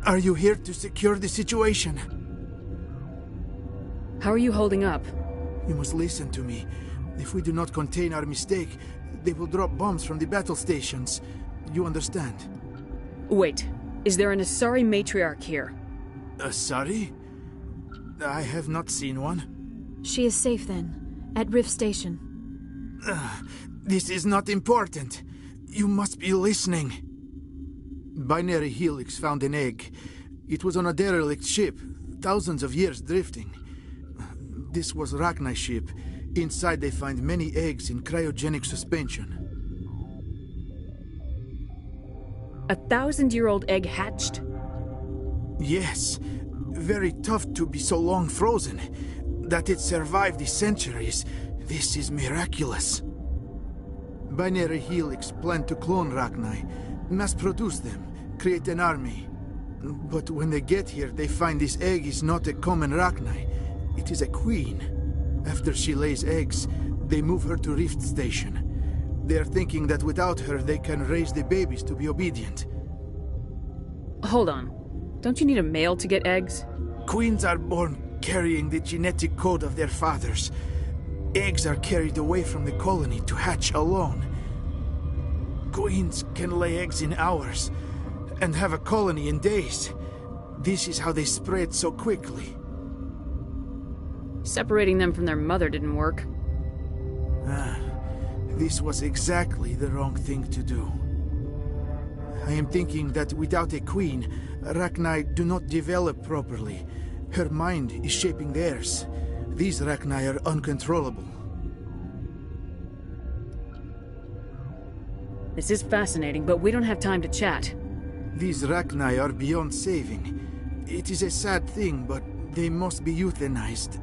Are you here to secure the situation? How are you holding up? You must listen to me. If we do not contain our mistake, they will drop bombs from the battle stations. You understand? Wait, is there an Asari matriarch here? Asari? I have not seen one. She is safe then, at Rift Station. This is not important. You must be listening. Binary Helix found an egg. It was on a derelict ship, thousands of years drifting. This was Rachni's ship. Inside they find many eggs in cryogenic suspension. 1,000-year-old egg hatched? Yes. Very tough to be so long frozen. That it survived the centuries. This is miraculous. Binary Helix planned to clone Rachni, mass-produce them, create an army. But when they get here, they find this egg is not a common Rachni. It is a queen. After she lays eggs, they move her to Rift Station. They are thinking that without her, they can raise the babies to be obedient. Hold on. Don't you need a male to get eggs? Queens are born carrying the genetic code of their fathers. Eggs are carried away from the colony to hatch alone. Queens can lay eggs in hours and have a colony in days. This is how they spread so quickly. Separating them from their mother didn't work. This was exactly the wrong thing to do. I am thinking that without a queen, Rachni do not develop properly. Her mind is shaping theirs. These Rachni are uncontrollable. This is fascinating, but we don't have time to chat. These Rachni are beyond saving. It is a sad thing, but they must be euthanized.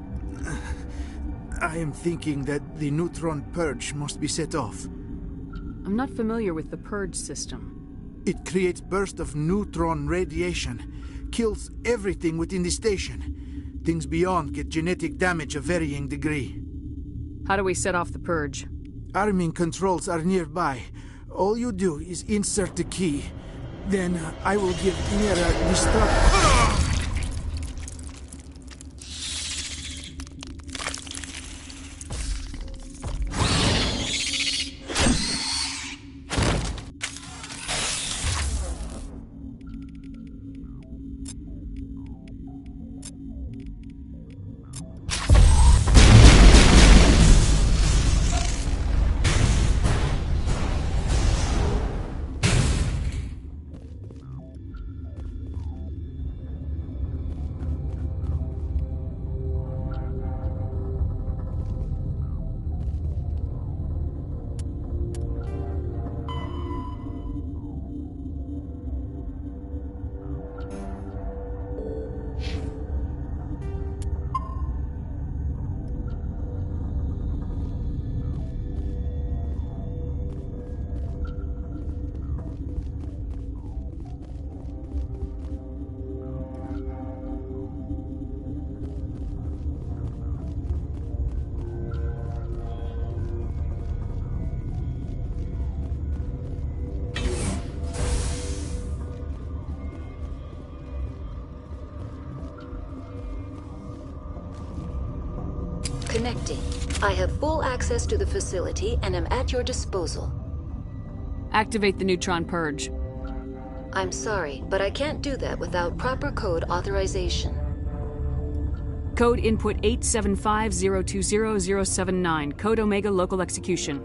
I am thinking that the neutron purge must be set off. I'm not familiar with the purge system. It creates bursts of neutron radiation, kills everything within the station. Things beyond get genetic damage of varying degree. How do we set off the purge? Arming controls are nearby. All you do is insert the key. Then I will give Mira destruct. Connecting. I have full access to the facility and am at your disposal. Activate the neutron purge. I'm sorry, but I can't do that without proper code authorization. Code input 875020079. Code Omega local execution.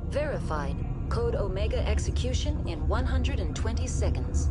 Verified. Code Omega execution in 120 seconds.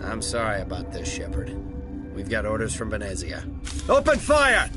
I'm sorry about this, Shepard. We've got orders from Venezia. Open fire!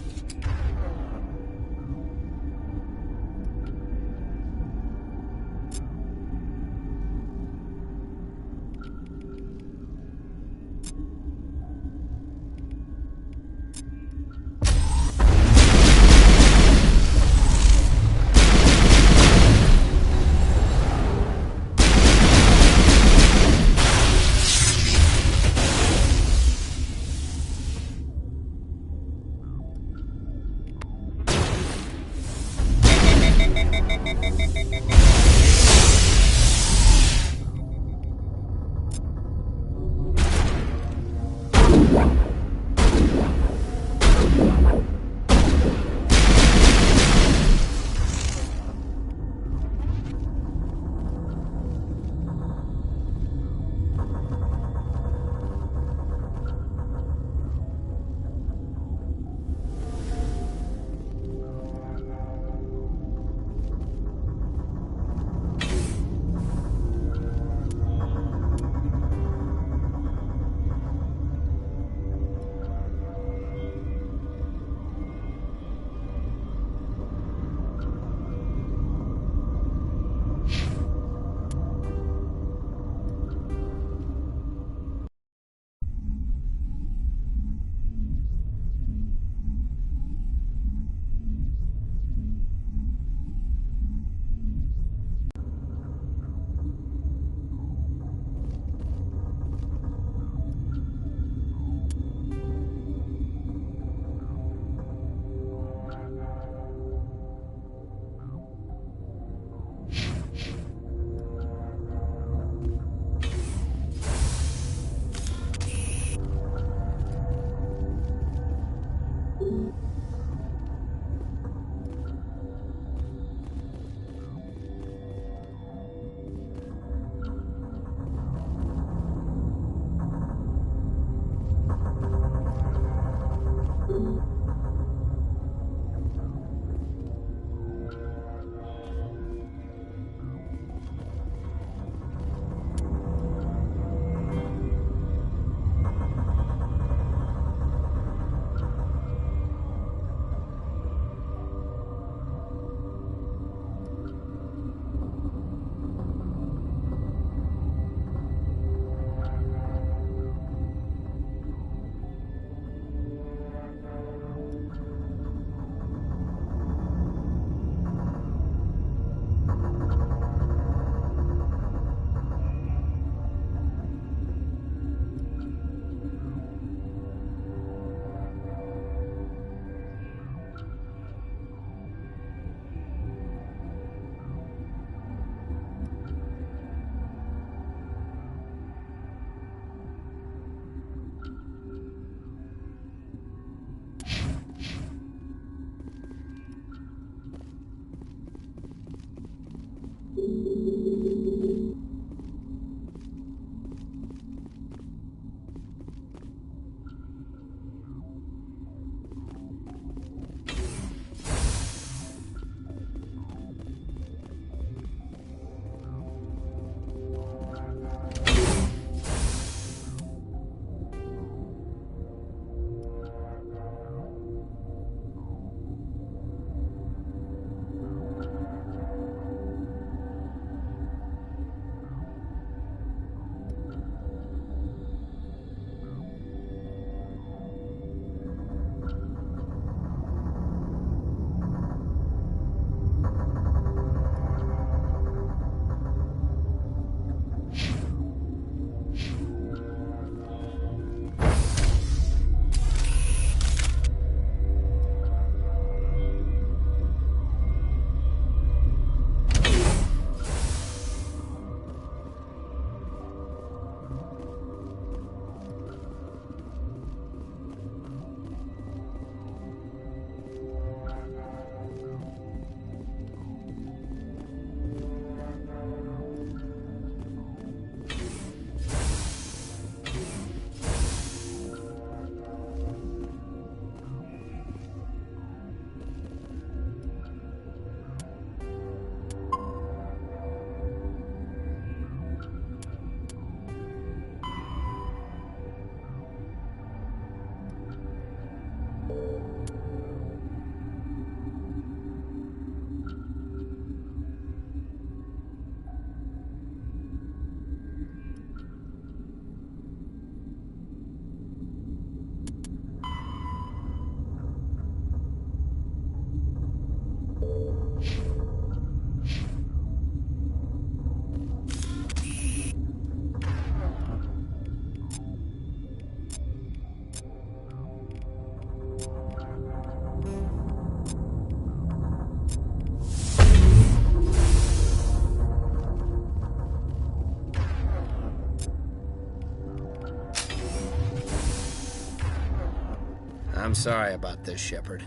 I'm sorry about this, Shepard.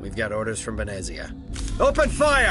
We've got orders from Venezia. Open fire!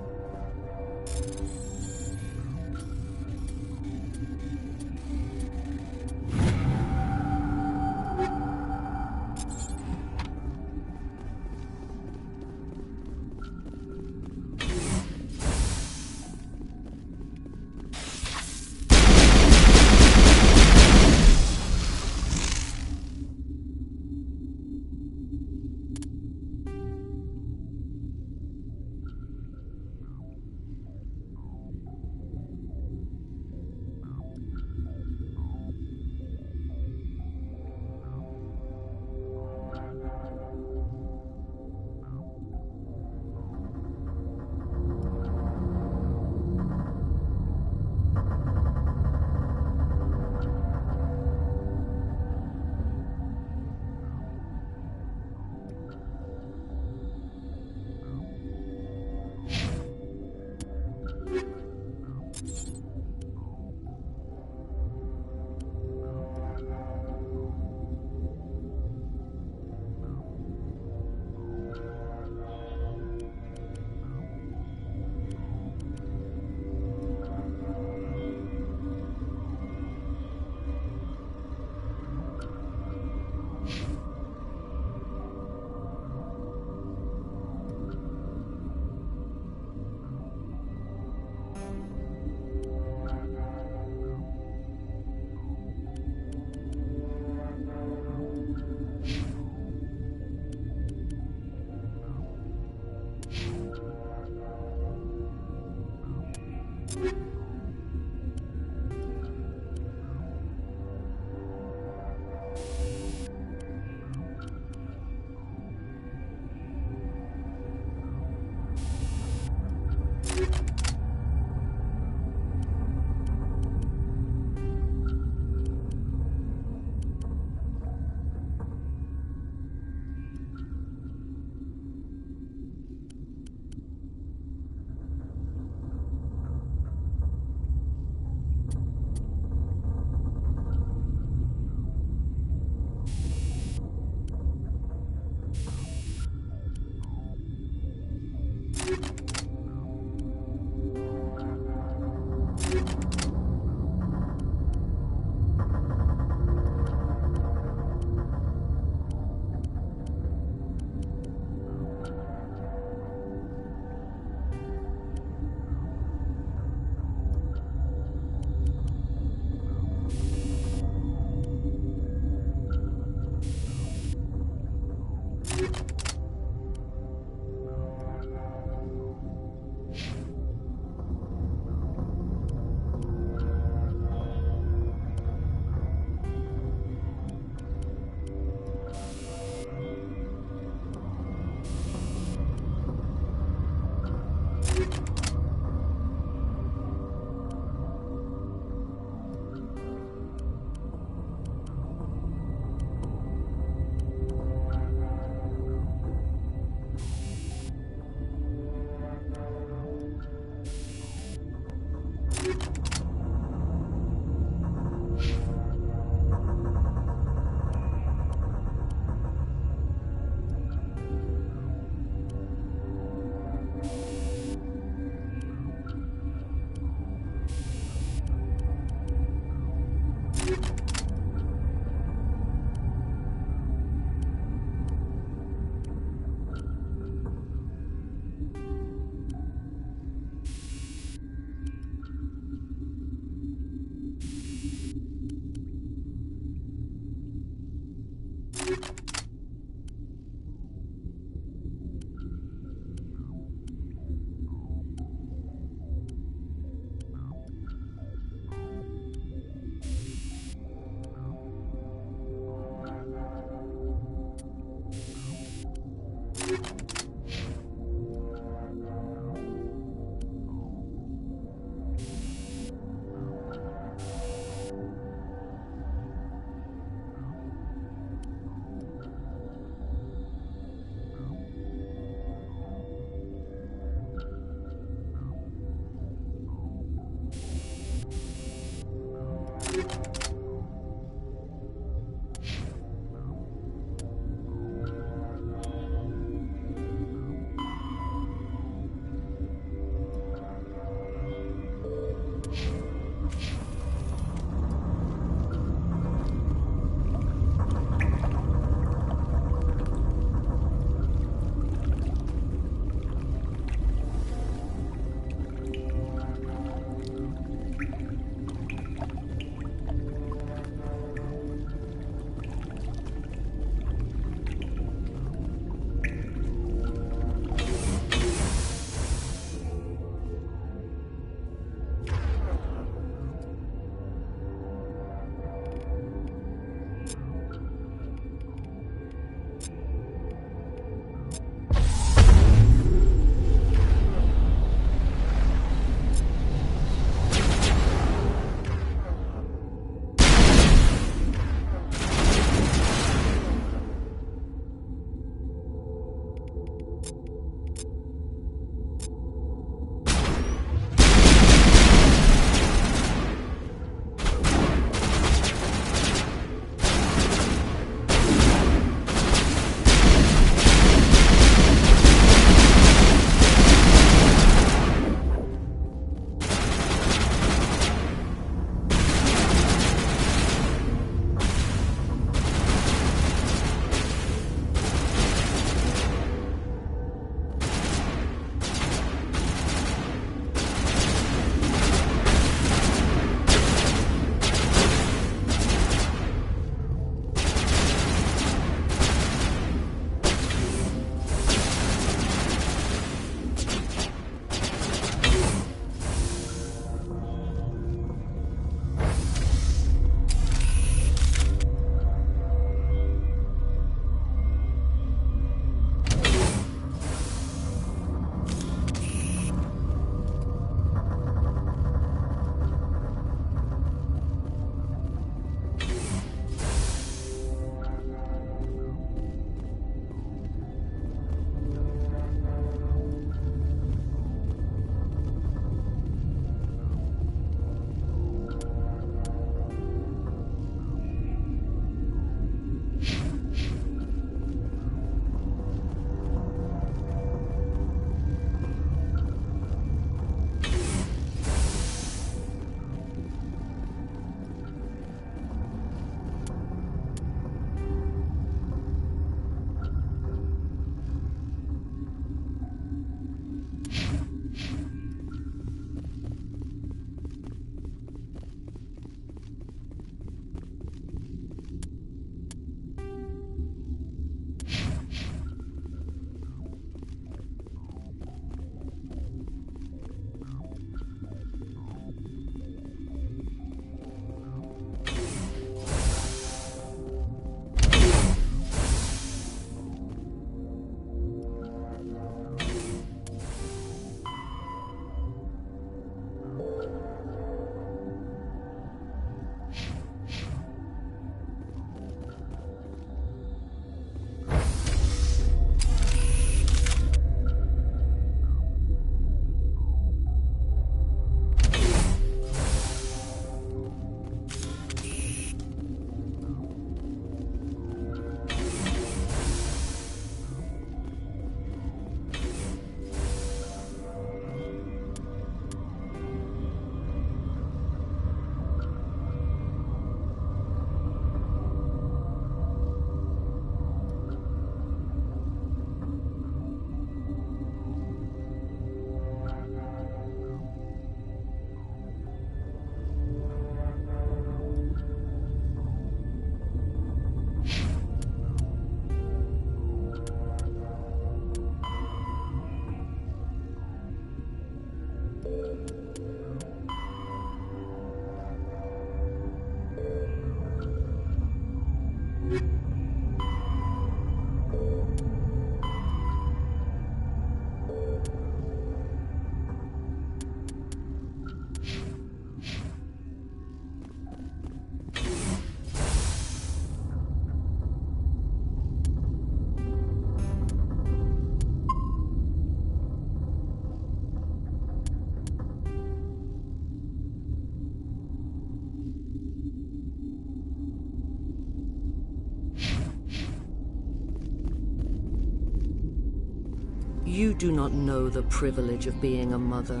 You do not know the privilege of being a mother.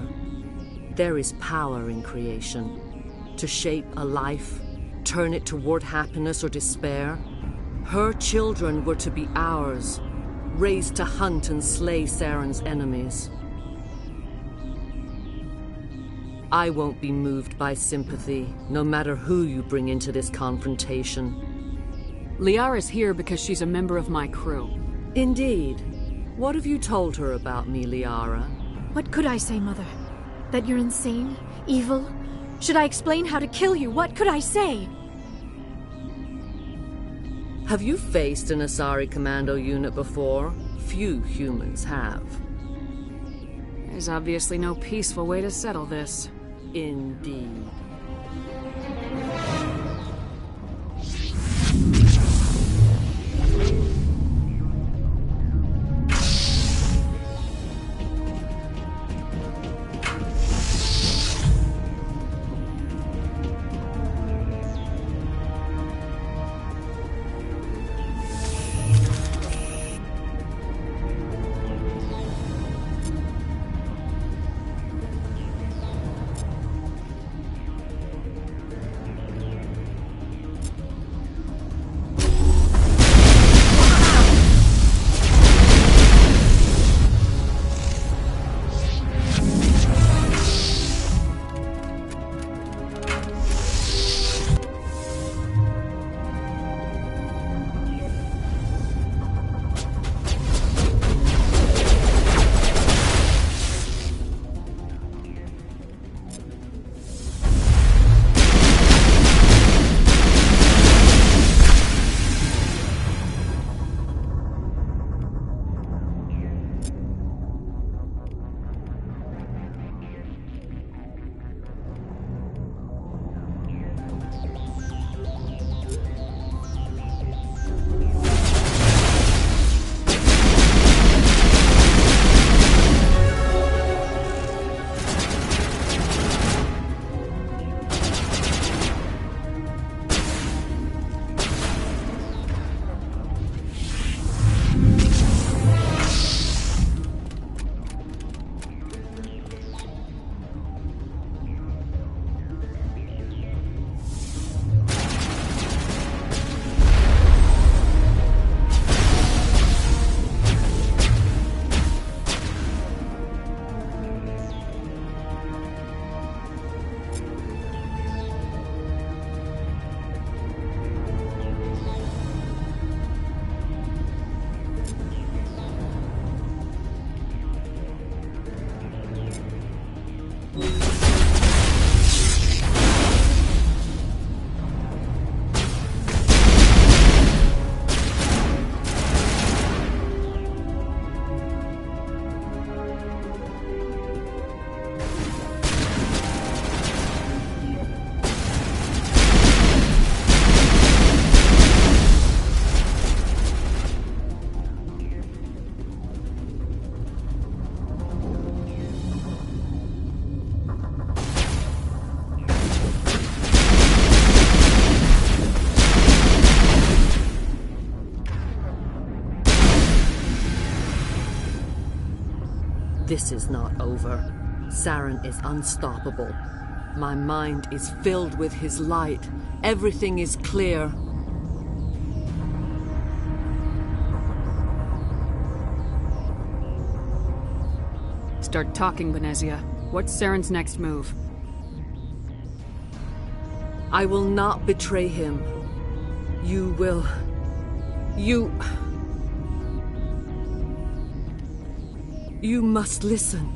There is power in creation. To shape a life, turn it toward happiness or despair. Her children were to be ours, raised to hunt and slay Saren's enemies. I won't be moved by sympathy, no matter who you bring into this confrontation. Liara's here because she's a member of my crew. Indeed. What have you told her about me, Liara? What could I say, Mother? That you're insane? Evil? Should I explain how to kill you? What could I say? Have you faced an Asari commando unit before? Few humans have. There's obviously no peaceful way to settle this. Indeed. This is not over. Saren is unstoppable. My mind is filled with his light. Everything is clear. Start talking, Benezia. What's Saren's next move? I will not betray him. You will... You must listen.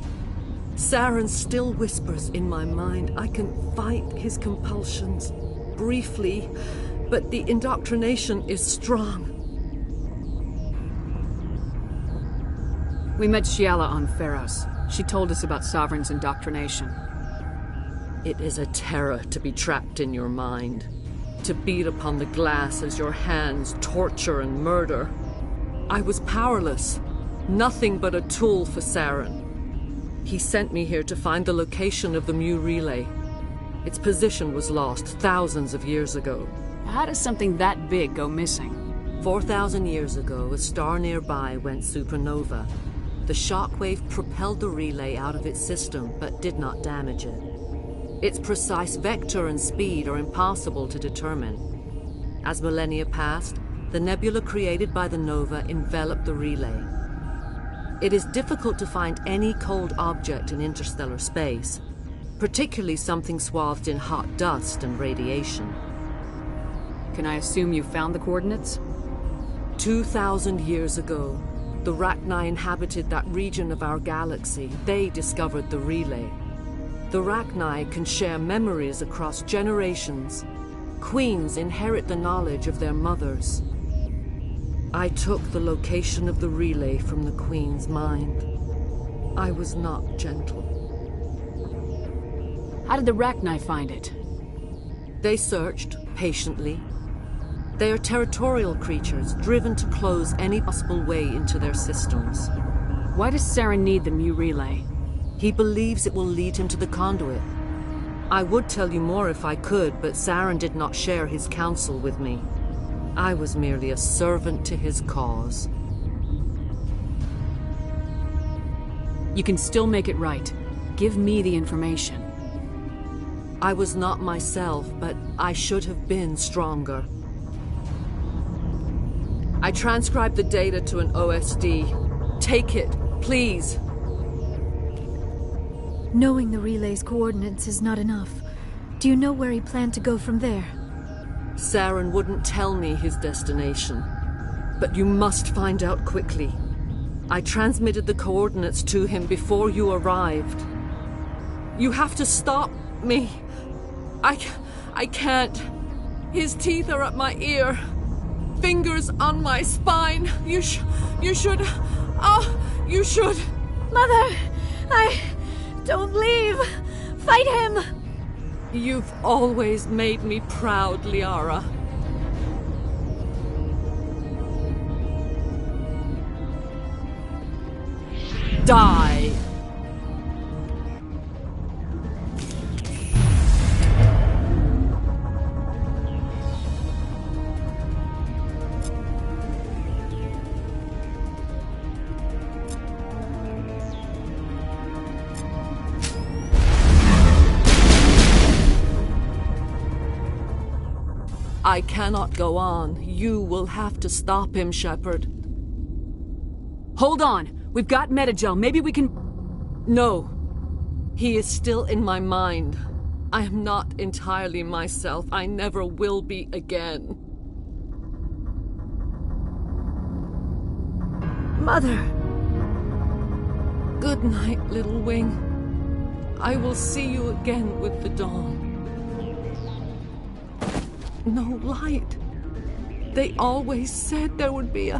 Saren still whispers in my mind. I can fight his compulsions, briefly, but the indoctrination is strong. We met Shiala on Pharos. She told us about Sovereign's indoctrination. It is a terror to be trapped in your mind. To beat upon the glass as your hands torture and murder. I was powerless. Nothing but a tool for Saren. He sent me here to find the location of the Mu relay. Its position was lost thousands of years ago. How does something that big go missing? 4,000 years ago, a star nearby went supernova. The shockwave propelled the relay out of its system, but did not damage it. Its precise vector and speed are impossible to determine. As millennia passed, the nebula created by the nova enveloped the relay. It is difficult to find any cold object in interstellar space, particularly something swathed in hot dust and radiation. Can I assume you found the coordinates? 2,000 years ago, the Rachni inhabited that region of our galaxy. They discovered the relay. The Rachni can share memories across generations. Queens inherit the knowledge of their mothers. I took the location of the relay from the Queen's mind. I was not gentle. How did the Rachni find it? They searched, patiently. They are territorial creatures, driven to close any possible way into their systems. Why does Saren need the Mu relay? He believes it will lead him to the conduit. I would tell you more if I could, but Saren did not share his counsel with me. I was merely a servant to his cause. You can still make it right. Give me the information. I was not myself, but I should have been stronger. I transcribed the data to an OSD. Take it, please. Knowing the relay's coordinates is not enough. Do you know where he planned to go from there? Saren wouldn't tell me his destination. But you must find out quickly. I transmitted the coordinates to him before you arrived. You have to stop me. I can't. His teeth are at my ear. Fingers on my spine. You should. Oh, you should. Mother, don't leave. Fight him. You've always made me proud, Liara. Die. I cannot go on. You will have to stop him, Shepard. Hold on. We've got Metagel. Maybe we can... No. He is still in my mind. I am not entirely myself. I never will be again. Mother! Good night, little wing. I will see you again with the dawn. No light. They always said there would be a...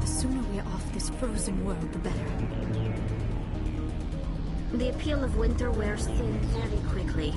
The sooner we're off this frozen world, the better. The appeal of winter wears thin very quickly.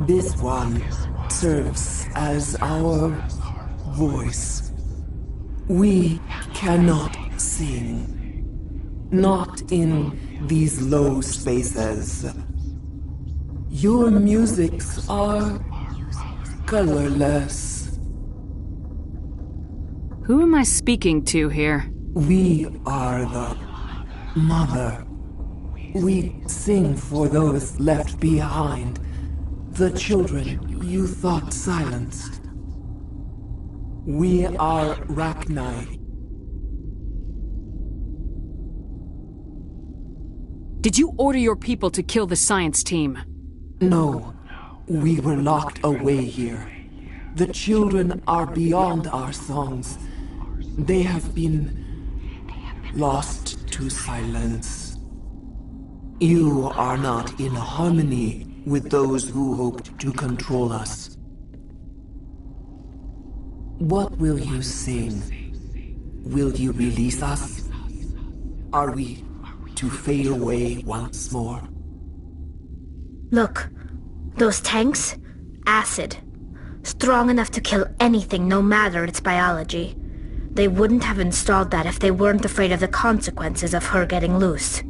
This one serves as our voice. We cannot sing. Not in these low spaces. Your musics are colorless. Who am I speaking to here? We are the mother. We sing for those left behind. The children you thought silenced. We are Rachni. Did you order your people to kill the science team? No. We were locked away here. The children are beyond our songs. They have been lost to silence. You are not in harmony with those who hoped to control us. What will you sing? Will you release us? Are we to fade away once more? Look, those tanks? Acid. Strong enough to kill anything, no matter its biology. They wouldn't have installed that if they weren't afraid of the consequences of her getting loose.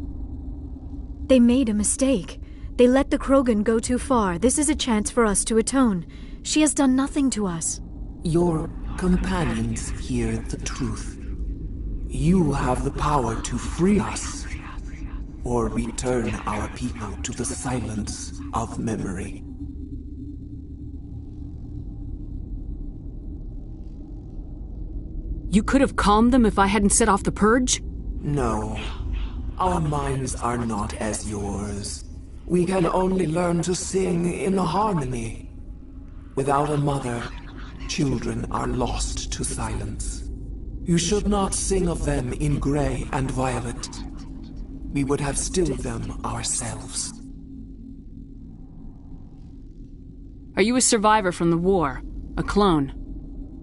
They made a mistake. They let the Krogan go too far. This is a chance for us to atone. She has done nothing to us. Your companions hear the truth. You have the power to free us, or return our people to the silence of memory. You could have calmed them if I hadn't set off the purge? No. Our minds are not as yours. We can only learn to sing in harmony. Without a mother, children are lost to silence. You should not sing of them in gray and violet. We would have stilled them ourselves. Are you a survivor from the war? A clone?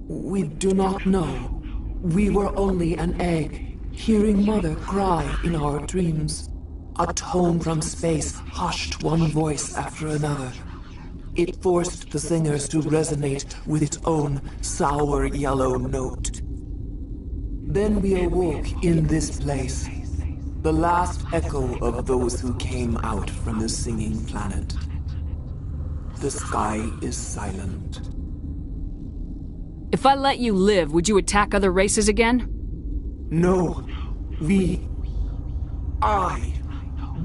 We do not know. We were only an egg, hearing Mother cry in our dreams. A tone from space hushed one voice after another. It forced the singers to resonate with its own sour yellow note. Then we awoke in this place, the last echo of those who came out from the singing planet. The sky is silent. If I let you live, would you attack other races again? No. I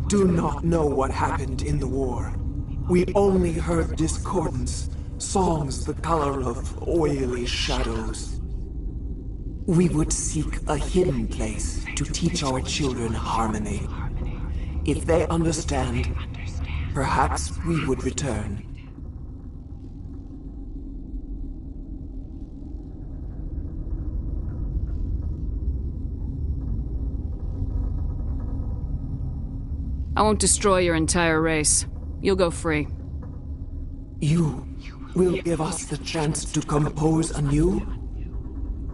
do not know what happened in the war. We only heard discordance, songs the color of oily shadows. We would seek a hidden place to teach our children harmony. If they understand, perhaps we would return. I won't destroy your entire race. You'll go free. You will give us the chance to compose anew?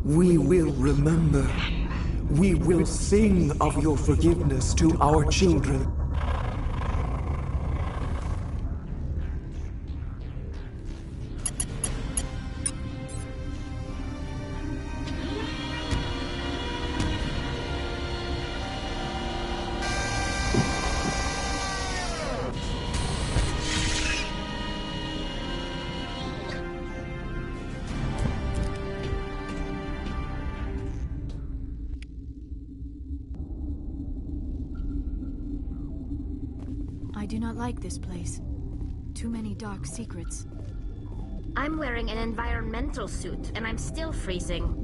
We will remember. We will sing of your forgiveness to our children. I do not like this place. Too many dark secrets. I'm wearing an environmental suit, and I'm still freezing.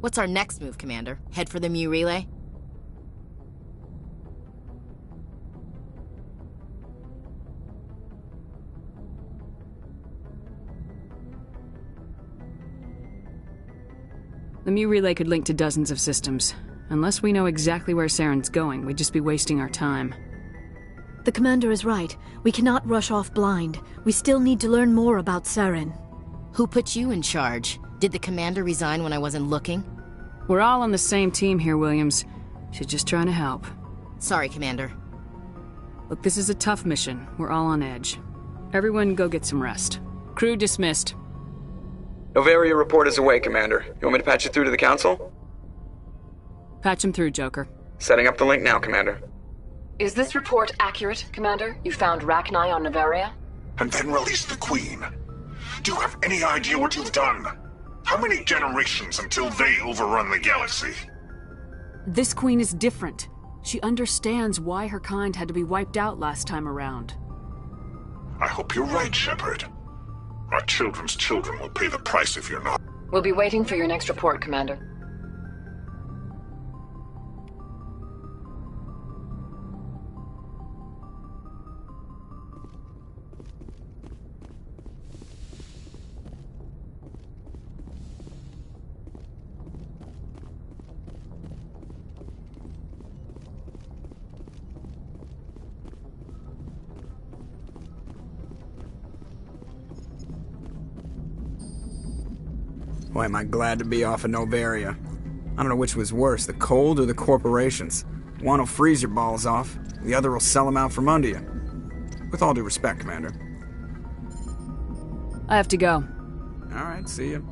What's our next move, Commander? Head for the Mu relay? The Mu relay could link to dozens of systems. Unless we know exactly where Saren's going, we'd just be wasting our time. The commander is right. We cannot rush off blind. We still need to learn more about Saren. Who put you in charge? Did the commander resign when I wasn't looking? We're all on the same team here, Williams. She's just trying to help. Sorry, Commander. Look, this is a tough mission. We're all on edge. Everyone go get some rest. Crew dismissed. Novaria report is away, Commander. You want me to patch it through to the Council? Patch him through, Joker. Setting up the link now, Commander. Is this report accurate, Commander? You found Rachni on Novaria? And then released the Queen. Do you have any idea what you've done? How many generations until they overrun the galaxy? This queen is different. She understands why her kind had to be wiped out last time around. I hope you're right, Shepard. Our children's children will pay the price if you're not. We'll be waiting for your next report, Commander. Boy, am I glad to be off of Novaria. I don't know which was worse, the cold or the corporations. One will freeze your balls off, the other will sell them out from under you. With all due respect, Commander. I have to go. All right, see you.